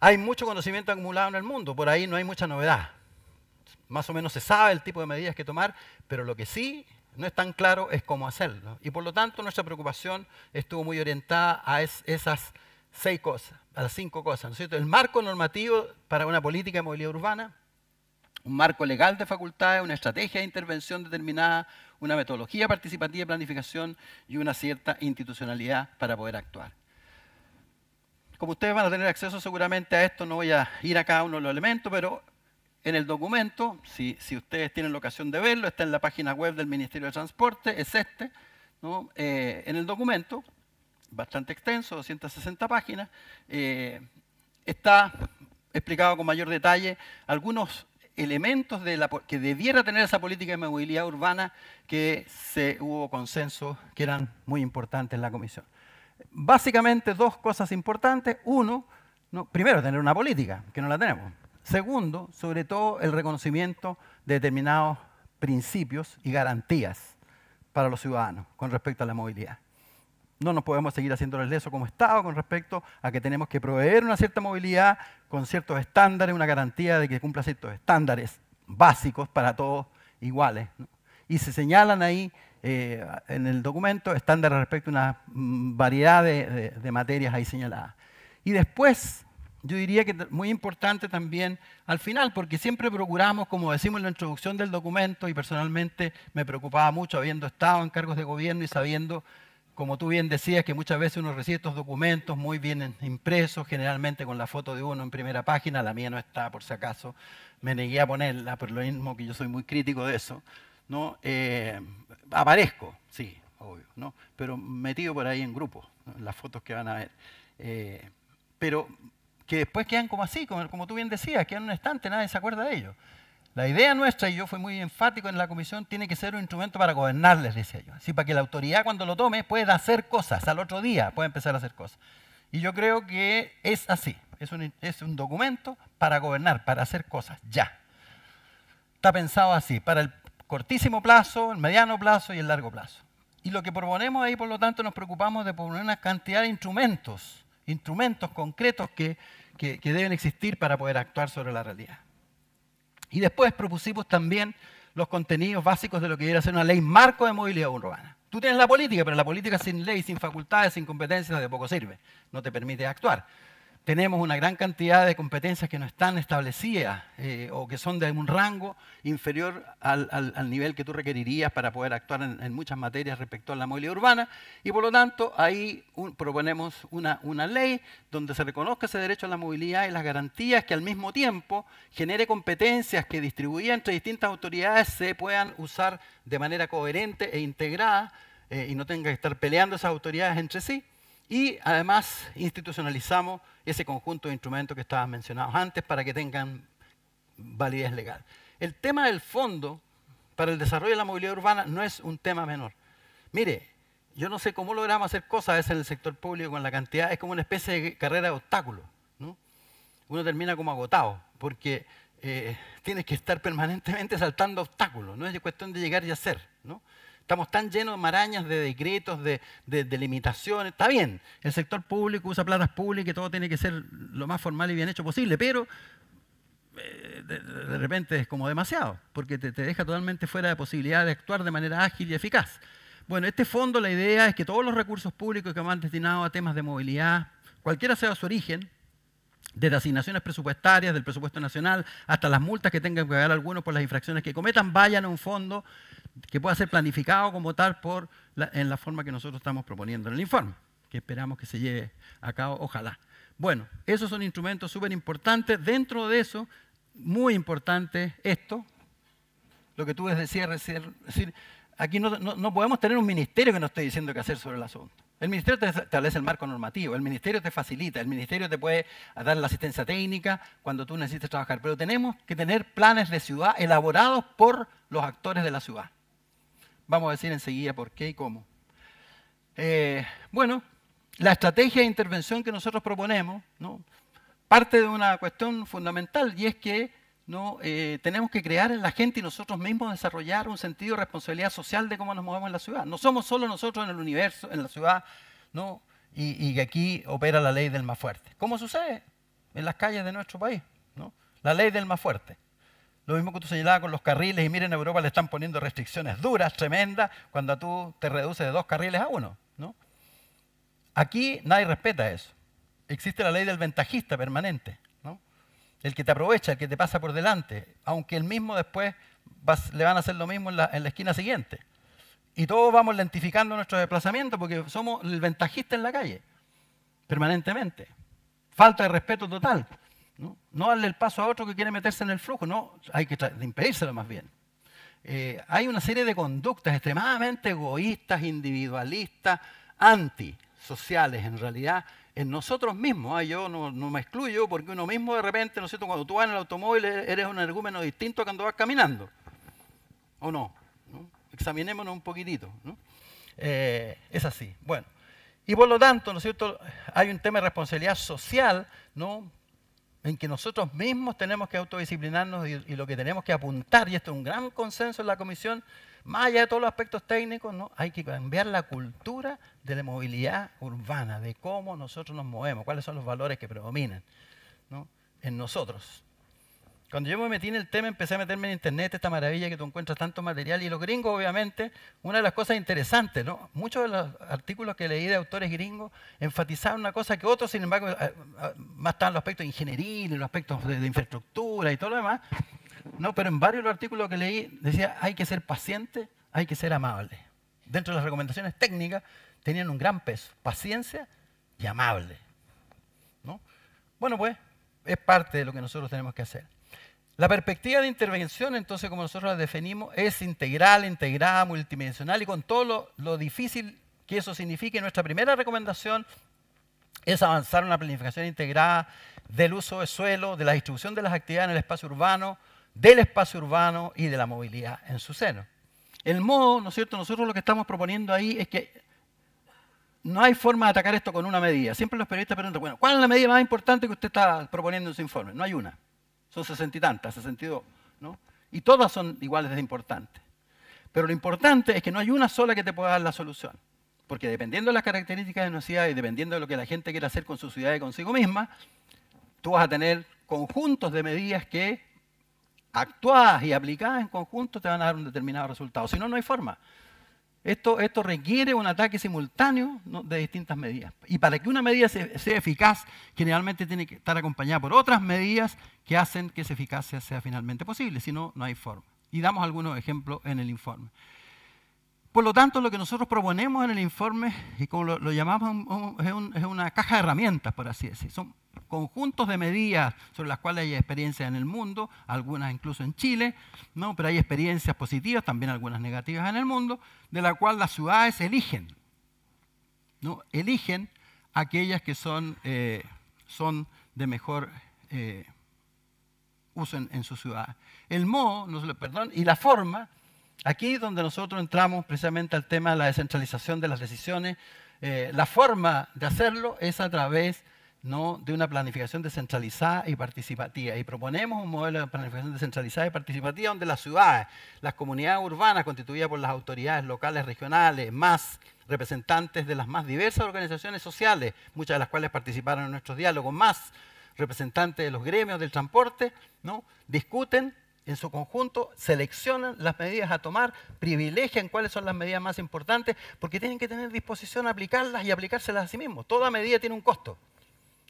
hay mucho conocimiento acumulado en el mundo, por ahí no hay mucha novedad. Más o menos se sabe el tipo de medidas que tomar, pero lo que sí no es tan claro es cómo hacerlo. Y por lo tanto nuestra preocupación estuvo muy orientada a esas 6 cosas. a las 5 cosas, ¿no es cierto? El marco normativo para una política de movilidad urbana, un marco legal de facultades, una estrategia de intervención determinada, una metodología participativa de planificación y una cierta institucionalidad para poder actuar. Como ustedes van a tener acceso seguramente a esto, no voy a ir a cada uno de los elementos, pero en el documento, si ustedes tienen la ocasión de verlo, está en la página web del Ministerio de Transporte, es este, ¿no? En el documento, bastante extenso, 260 páginas, está explicado con mayor detalle algunos elementos que debiera tener esa política de movilidad urbana que hubo consenso que eran muy importantes en la comisión. Básicamente dos cosas importantes. Uno, primero tener una política, que no la tenemos. Segundo, sobre todo el reconocimiento de determinados principios y garantías para los ciudadanos con respecto a la movilidad. No nos podemos seguir haciendo el leso como Estado con respecto a que tenemos que proveer una cierta movilidad con ciertos estándares, una garantía de que cumpla ciertos estándares básicos para todos iguales, ¿no? Y se señalan ahí en el documento estándares respecto a una variedad de materias ahí señaladas. Y después, yo diría que muy importante también al final, porque siempre procuramos, como decimos en la introducción del documento, y personalmente me preocupaba mucho habiendo estado en cargos de gobierno y sabiendo, como tú bien decías, que muchas veces uno recibe estos documentos muy bien impresos, generalmente con la foto de uno en primera página, la mía no está por si acaso, me negué a ponerla, por lo mismo que yo soy muy crítico de eso, ¿no? Aparezco, sí, obvio, ¿no? Pero metido por ahí en grupos, ¿no? Las fotos que van a ver. Pero que después quedan como así, como tú bien decías, quedan en un estante, nadie se acuerda de ellos. La idea nuestra, y yo fui muy enfático en la comisión, tiene que ser un instrumento para gobernar, les decía yo. Así para que la autoridad cuando lo tome pueda hacer cosas, al otro día puede empezar a hacer cosas. Y yo creo que es así, es un documento para gobernar, para hacer cosas, ya. Está pensado así, para el cortísimo plazo, el mediano plazo y el largo plazo. Y lo que proponemos ahí, por lo tanto, nos preocupamos de poner una cantidad de instrumentos concretos que deben existir para poder actuar sobre la realidad. Y después propusimos también los contenidos básicos de lo que debería ser una ley marco de movilidad urbana. Tú tienes la política, pero la política sin ley, sin facultades, sin competencias, de poco sirve. No te permite actuar. Tenemos una gran cantidad de competencias que no están establecidas o que son de un rango inferior al nivel que tú requerirías para poder actuar en muchas materias respecto a la movilidad urbana. Y por lo tanto, ahí proponemos una ley donde se reconozca ese derecho a la movilidad y las garantías que al mismo tiempo genere competencias que distribuidas entre distintas autoridades se puedan usar de manera coherente e integrada y no tenga que estar peleando esas autoridades entre sí. Y además institucionalizamos ese conjunto de instrumentos que estaban mencionados antes para que tengan validez legal. El tema del fondo para el desarrollo de la movilidad urbana no es un tema menor. Mire, yo no sé cómo logramos hacer cosas a veces en el sector público con la cantidad, es como una especie de carrera de obstáculos, ¿no? Uno termina como agotado, porque tienes que estar permanentemente saltando obstáculos, no es cuestión de llegar y hacer, ¿no? Estamos tan llenos de marañas, de decretos, de limitaciones. Está bien, el sector público usa platas públicas y todo tiene que ser lo más formal y bien hecho posible, pero de repente es como demasiado, porque te deja totalmente fuera de posibilidad de actuar de manera ágil y eficaz. Bueno, este fondo, la idea es que todos los recursos públicos que van destinados a temas de movilidad, cualquiera sea su origen, desde asignaciones presupuestarias, del presupuesto nacional, hasta las multas que tengan que pagar algunos por las infracciones que cometan, vayan a un fondo que pueda ser planificado como tal en la forma que nosotros estamos proponiendo en el informe, que esperamos que se lleve a cabo, ojalá. Bueno, esos son instrumentos súper importantes. Dentro de eso, muy importante esto, lo que tú decías recién, es decir, aquí no podemos tener un ministerio que nos esté diciendo qué hacer sobre el asunto. El ministerio te establece el marco normativo, el ministerio te facilita, el ministerio te puede dar la asistencia técnica cuando tú necesites trabajar, pero tenemos que tener planes de ciudad elaborados por los actores de la ciudad. Vamos a decir enseguida por qué y cómo. Bueno, la estrategia de intervención que nosotros proponemos, ¿no?, parte de una cuestión fundamental, y es que tenemos que crear en la gente y nosotros mismos desarrollar un sentido de responsabilidad social de cómo nos movemos en la ciudad. No somos solo nosotros en el universo, en la ciudad, ¿no?, y que aquí opera la ley del más fuerte. ¿Cómo sucede en las calles de nuestro país, ¿no? La ley del más fuerte. Lo mismo que tú señalabas con los carriles, y miren, en Europa le están poniendo restricciones duras, tremendas, cuando tú te reduces de 2 carriles a 1, ¿no? Aquí nadie respeta eso. existe la ley del ventajista permanente, ¿no? El que te aprovecha, el que te pasa por delante, aunque él mismo después le van a hacer lo mismo en la esquina siguiente. Y todos vamos lentificando nuestro desplazamiento porque somos el ventajista en la calle, permanentemente. Falta de respeto total. No darle el paso a otro que quiere meterse en el flujo, no, hay que impedírselo más bien. Hay una serie de conductas extremadamente egoístas, individualistas, antisociales en realidad, en nosotros mismos. Yo no me excluyo porque uno mismo de repente, ¿no es cierto?, cuando tú vas en el automóvil eres un energúmeno distinto a cuando vas caminando. ¿O no? Examinémonos un poquitito, ¿no? Es así. Bueno, y por lo tanto, ¿no es cierto?, hay un tema de responsabilidad social, ¿no?, en que nosotros mismos tenemos que autodisciplinarnos y lo que tenemos que apuntar, y esto es un gran consenso en la comisión, más allá de todos los aspectos técnicos, ¿no?, hay que cambiar la cultura de la movilidad urbana, de cómo nosotros nos movemos, cuáles son los valores que predominan, ¿no?, en nosotros. Cuando yo me metí en el tema, empecé a meterme en internet, esta maravilla que tú encuentras tanto material, y los gringos, obviamente, una de las cosas interesantes, ¿no?, muchos de los artículos que leí de autores gringos enfatizaban una cosa que otros, sin embargo, más estaban los aspectos ingenieriles, los aspectos de infraestructura y todo lo demás, ¿no? Pero en varios de los artículos que leí decía, hay que ser paciente, hay que ser amable. Dentro de las recomendaciones técnicas tenían un gran peso, paciencia y amable, ¿no? Bueno, pues, es parte de lo que nosotros tenemos que hacer. La perspectiva de intervención, entonces, como nosotros la definimos, es integral, integrada, multidimensional, y con todo lo difícil que eso signifique, nuestra primera recomendación es avanzar en una planificación integrada del uso de suelo, de la distribución de las actividades en el espacio urbano, del espacio urbano y de la movilidad en su seno. El modo, ¿no es cierto?, nosotros lo que estamos proponiendo ahí es que no hay forma de atacar esto con una medida. Siempre los periodistas preguntan, bueno, ¿cuál es la medida más importante que usted está proponiendo en su informe? No hay una. Son 60 y tantas, 62, ¿no? Y todas son iguales de importantes. Pero lo importante es que no hay una sola que te pueda dar la solución. Porque dependiendo de las características de una ciudad y dependiendo de lo que la gente quiera hacer con su ciudad y consigo misma, tú vas a tener conjuntos de medidas que, actuadas y aplicadas en conjunto, te van a dar un determinado resultado. Si no, no hay forma. Esto requiere un ataque simultáneo, ¿no?, de distintas medidas. Y para que una medida sea eficaz, generalmente tiene que estar acompañada por otras medidas que hacen que esa eficacia sea finalmente posible. Si no, no hay forma. Y damos algunos ejemplos en el informe. Por lo tanto, lo que nosotros proponemos en el informe, y como lo llamamos, es una caja de herramientas, por así decir. Son conjuntos de medidas sobre las cuales hay experiencias en el mundo, algunas incluso en Chile, ¿no?, pero hay experiencias positivas, también algunas negativas en el mundo, de la cual las ciudades eligen, ¿no?, eligen aquellas que son de mejor uso en su ciudad. El modo, y la forma, aquí es donde nosotros entramos precisamente al tema de la descentralización de las decisiones. La forma de hacerlo es a través, ¿no?, de una planificación descentralizada y participativa. Y proponemos un modelo de planificación descentralizada y participativa donde las ciudades, las comunidades urbanas constituidas por las autoridades locales, regionales, más representantes de las más diversas organizaciones sociales, muchas de las cuales participaron en nuestros diálogos, más representantes de los gremios del transporte, ¿no?, discuten en su conjunto, seleccionan las medidas a tomar, privilegian cuáles son las medidas más importantes, porque tienen que tener disposición a aplicarlas y aplicárselas a sí mismos. Toda medida tiene un costo.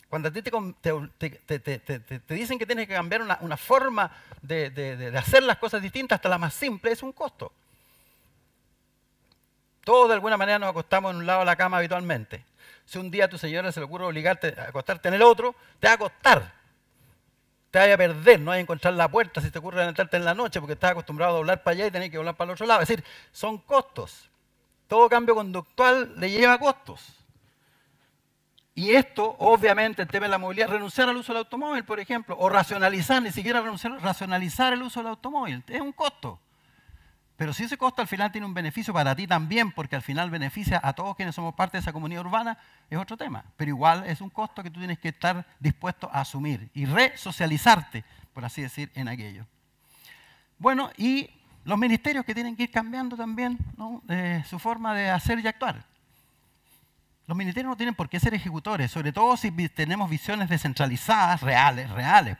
Cuando a ti te dicen que tienes que cambiar una forma de hacer las cosas distintas, hasta la más simple, es un costo. Todos de alguna manera nos acostamos en un lado de la cama habitualmente. Si un día a tu señora se le ocurre obligarte a acostarte en el otro, te va a costar. Te vas a perder, no vas a encontrar la puerta si te ocurre levantarte en la noche porque estás acostumbrado a doblar para allá y tenés que doblar para el otro lado. Es decir, son costos. Todo cambio conductual le lleva costos. Y esto, obviamente, el tema de la movilidad, renunciar al uso del automóvil, por ejemplo, o racionalizar, ni siquiera renunciar, racionalizar el uso del automóvil, es un costo. Pero si ese costo al final tiene un beneficio para ti también, porque al final beneficia a todos quienes somos parte de esa comunidad urbana, es otro tema. Pero igual es un costo que tú tienes que estar dispuesto a asumir y resocializarte, por así decir, en aquello. Bueno, y los ministerios que tienen que ir cambiando también, ¿no?, su forma de hacer y actuar. Los ministerios no tienen por qué ser ejecutores, sobre todo si tenemos visiones descentralizadas, reales.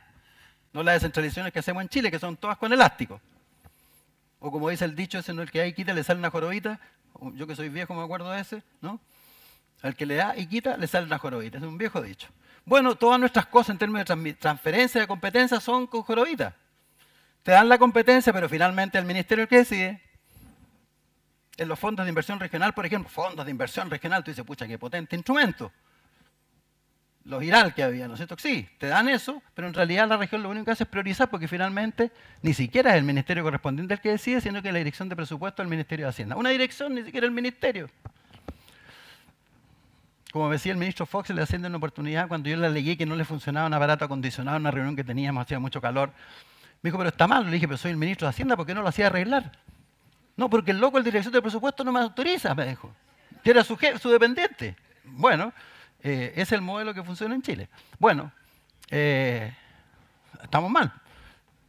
No las descentralizaciones que hacemos en Chile, que son todas con elástico. O como dice el dicho ese, ¿no?, el que hay quita le sale una jorobita. Yo que soy viejo me acuerdo de ese, ¿no? Al que le da y quita, le sale una jorobita. Es un viejo dicho. Bueno, todas nuestras cosas en términos de transferencia de competencia son con jorobita. Te dan la competencia, pero finalmente el ministerio es el que decide. En los fondos de inversión regional, por ejemplo, fondos de inversión regional, tú dices, pucha, qué potente instrumento. Los IRAL que había, ¿no es cierto? Sí, te dan eso, pero en realidad la región lo único que hace es priorizar porque finalmente ni siquiera es el ministerio correspondiente el que decide, sino que es la dirección de presupuesto del Ministerio de Hacienda. Una dirección, ni siquiera el ministerio. Como decía el ministro Fox, le Hacienda una oportunidad cuando yo le alegué que no le funcionaba un aparato acondicionado en una reunión que teníamos, hacía mucho calor. Me dijo, pero está mal. Le dije, pero soy el ministro de Hacienda, ¿por qué no lo hacía arreglar? No, porque el loco, el dirección de presupuesto, no me autoriza, me dijo. Que era su dependiente. Bueno, es el modelo que funciona en Chile. Bueno, estamos mal.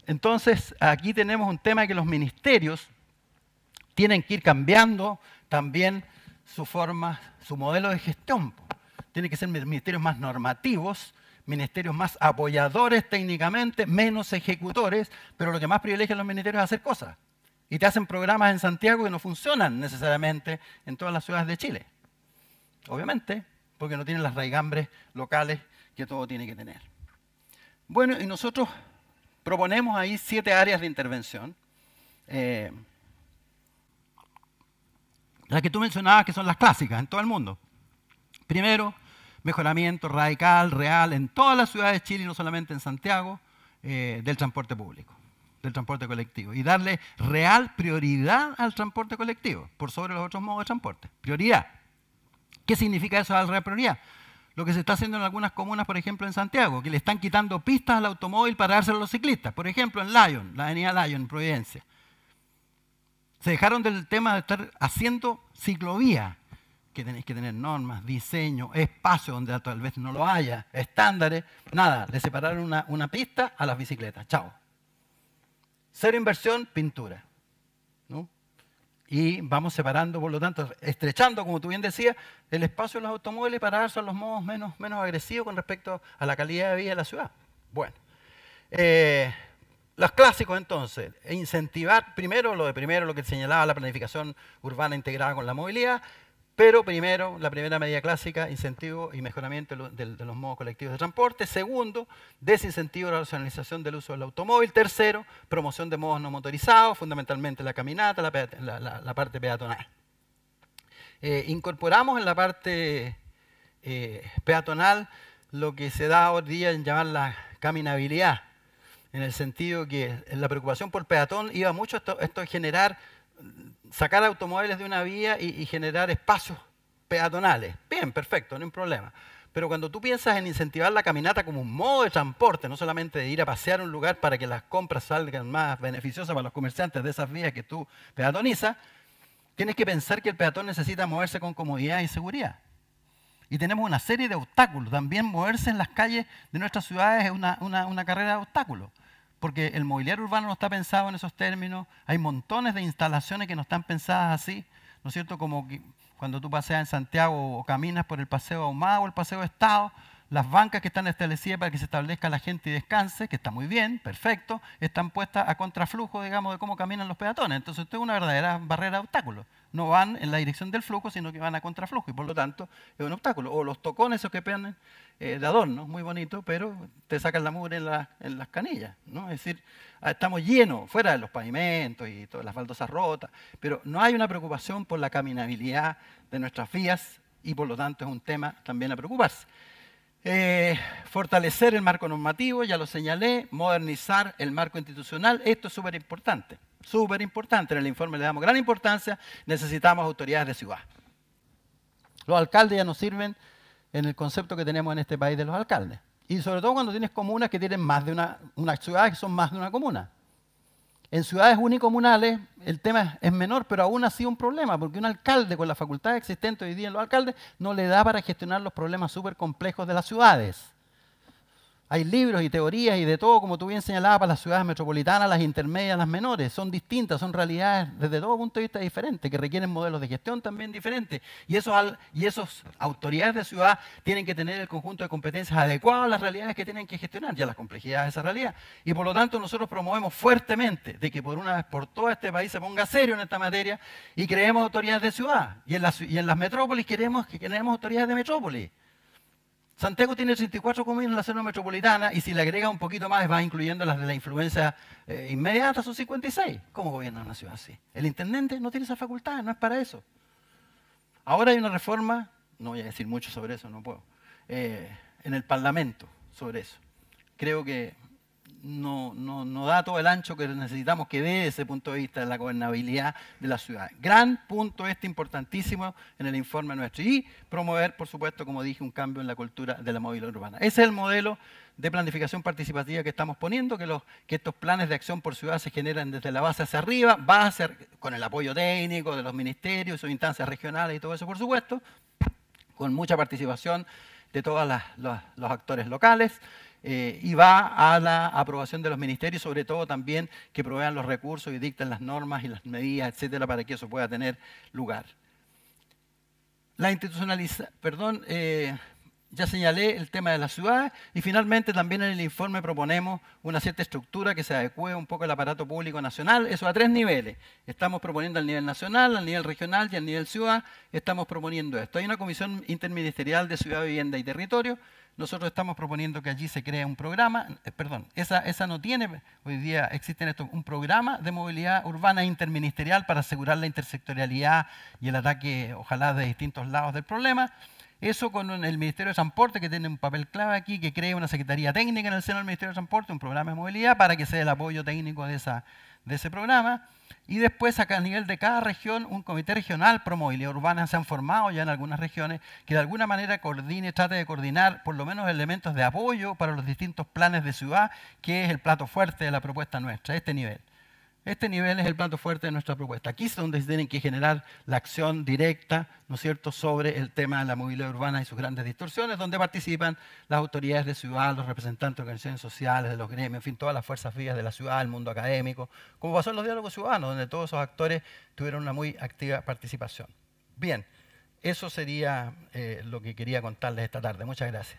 Entonces, aquí tenemos un tema que los ministerios tienen que ir cambiando también su forma, su modelo de gestión. Tienen que ser ministerios más normativos, ministerios más apoyadores técnicamente, menos ejecutores, pero lo que más privilegian los ministerios es hacer cosas. Y te hacen programas en Santiago que no funcionan necesariamente en todas las ciudades de Chile. Obviamente, porque no tienen las raigambres locales que todo tiene que tener. Bueno, y nosotros proponemos ahí 7 áreas de intervención. Las que tú mencionabas que son las clásicas en todo el mundo. Primero, mejoramiento radical, real, en todas las ciudades de Chile y no solamente en Santiago, del transporte público, del transporte colectivo. Y darle real prioridad al transporte colectivo, por sobre los otros modos de transporte. Prioridad. ¿Qué significa eso, darle real prioridad? Lo que se está haciendo en algunas comunas, por ejemplo en Santiago, que le están quitando pistas al automóvil para dárselo a los ciclistas. Por ejemplo en Lyon, la avenida Lyon, en Providencia. Se dejaron del tema de estar haciendo ciclovía, que tenéis que tener normas, diseño, espacio donde tal vez no lo haya, estándares, nada, le separaron una pista a las bicicletas, chao. Cero inversión, pintura, ¿no? Y vamos separando, por lo tanto, estrechando, como tú bien decías, el espacio de los automóviles para darse a los modos menos agresivos con respecto a la calidad de vida de la ciudad. Bueno, los clásicos entonces, incentivar primero lo que señalaba la planificación urbana integrada con la movilidad, pero primero, la primera medida clásica, incentivo y mejoramiento de los modos colectivos de transporte. Segundo, desincentivo a la racionalización del uso del automóvil. Tercero, promoción de modos no motorizados, fundamentalmente la caminata, la parte peatonal. Incorporamos en la parte peatonal lo que se da hoy día en llamar la caminabilidad, en el sentido que la preocupación por peatón iba mucho esto de generar, sacar automóviles de una vía y generar espacios peatonales. Bien, perfecto, no hay problema. Pero cuando tú piensas en incentivar la caminata como un modo de transporte, no solamente de ir a pasear a un lugar para que las compras salgan más beneficiosas para los comerciantes de esas vías que tú peatonizas, tienes que pensar que el peatón necesita moverse con comodidad y seguridad. Y tenemos una serie de obstáculos. También moverse en las calles de nuestras ciudades es una carrera de obstáculos. Porque el mobiliario urbano no está pensado en esos términos. Hay montones de instalaciones que no están pensadas así, ¿no es cierto? Como que cuando tú paseas en Santiago o caminas por el Paseo Ahumada o el Paseo Estado, las bancas que están establecidas para que se establezca la gente y descanse, que está muy bien, perfecto, están puestas a contraflujo, digamos, de cómo caminan los peatones. Entonces, esto es una verdadera barrera de obstáculos. No van en la dirección del flujo, sino que van a contraflujo y por lo tanto es un obstáculo. O los tocones esos que pegan de adorno, muy bonito, pero te sacan la mugre en las canillas, ¿no? Es decir, estamos llenos, fuera de los pavimentos y todas las baldosas rotas, pero no hay una preocupación por la caminabilidad de nuestras vías y por lo tanto es un tema también a preocuparse. Fortalecer el marco normativo, ya lo señalé, modernizar el marco institucional, esto es súper importante, en el informe le damos gran importancia, necesitamos autoridades de ciudad. Los alcaldes ya nos sirven en el concepto que tenemos en este país de los alcaldes, y sobre todo cuando tienes comunas que tienen más de una ciudad que son más de una comuna. En ciudades unicomunales el tema es menor, pero aún así un problema, porque un alcalde con la facultad existente hoy día en los alcaldes no le da para gestionar los problemas súper complejos de las ciudades. Hay libros y teorías y de todo, como tú bien señalabas, para las ciudades metropolitanas, las intermedias, las menores. Son distintas, son realidades desde todo punto de vista diferentes, que requieren modelos de gestión también diferentes. Y esos autoridades de ciudad tienen que tener el conjunto de competencias adecuadas a las realidades que tienen que gestionar y a las complejidades de esa realidad. Y por lo tanto nosotros promovemos fuertemente de que por una vez por todo este país se ponga serio en esta materia y creemos autoridades de ciudad. Y en las metrópolis queremos autoridades de metrópolis. Santiago tiene 34 comunas en la zona metropolitana y si le agrega un poquito más, va incluyendo las de la influencia inmediata, son 56. ¿Cómo gobierna una ciudad así? El intendente no tiene esa facultad, no es para eso. Ahora hay una reforma, no voy a decir mucho sobre eso, no puedo, en el Parlamento sobre eso. Creo que no da todo el ancho que necesitamos que dé desde ese punto de vista de la gobernabilidad de la ciudad. Gran punto importantísimo en el informe nuestro. Y promover, por supuesto, como dije, un cambio en la cultura de la movilidad urbana. Ese es el modelo de planificación participativa que estamos poniendo, que estos planes de acción por ciudad se generan desde la base hacia arriba, va a ser con el apoyo técnico de los ministerios, sus instancias regionales y todo eso, por supuesto, con mucha participación de todos los actores locales. Y va a la aprobación de los ministerios, sobre todo también que provean los recursos y dicten las normas y las medidas, etcétera, para que eso pueda tener lugar. La institucionalización, ya señalé el tema de la ciudad y finalmente también en el informe proponemos una cierta estructura que se adecue un poco al aparato público nacional, eso a 3 niveles. Estamos proponiendo al nivel nacional, al nivel regional y al nivel ciudad, estamos proponiendo esto. Hay una comisión interministerial de ciudad, vivienda y territorio. Nosotros estamos proponiendo que allí se cree un programa, esa no tiene, hoy día existe un programa de movilidad urbana interministerial para asegurar la intersectorialidad y el ataque, ojalá, de distintos lados del problema. Eso con el Ministerio de Transporte, que tiene un papel clave aquí, que cree una Secretaría Técnica en el seno del Ministerio de Transporte, un programa de movilidad para que sea el apoyo técnico de ese programa. Y después, acá a nivel de cada región, un comité regional pro movilidad urbana se han formado ya en algunas regiones que de alguna manera trate de coordinar por lo menos elementos de apoyo para los distintos planes de ciudad, que es el plato fuerte de la propuesta nuestra, este nivel. Este nivel es el plato fuerte de nuestra propuesta. Aquí es donde se tiene que generar la acción directa, ¿no es cierto?, sobre el tema de la movilidad urbana y sus grandes distorsiones, donde participan las autoridades de ciudad, los representantes de organizaciones sociales, de los gremios, en fin, todas las fuerzas vivas de la ciudad, el mundo académico, como pasó en los diálogos ciudadanos, donde todos esos actores tuvieron una muy activa participación. Bien, eso sería lo que quería contarles esta tarde. Muchas gracias.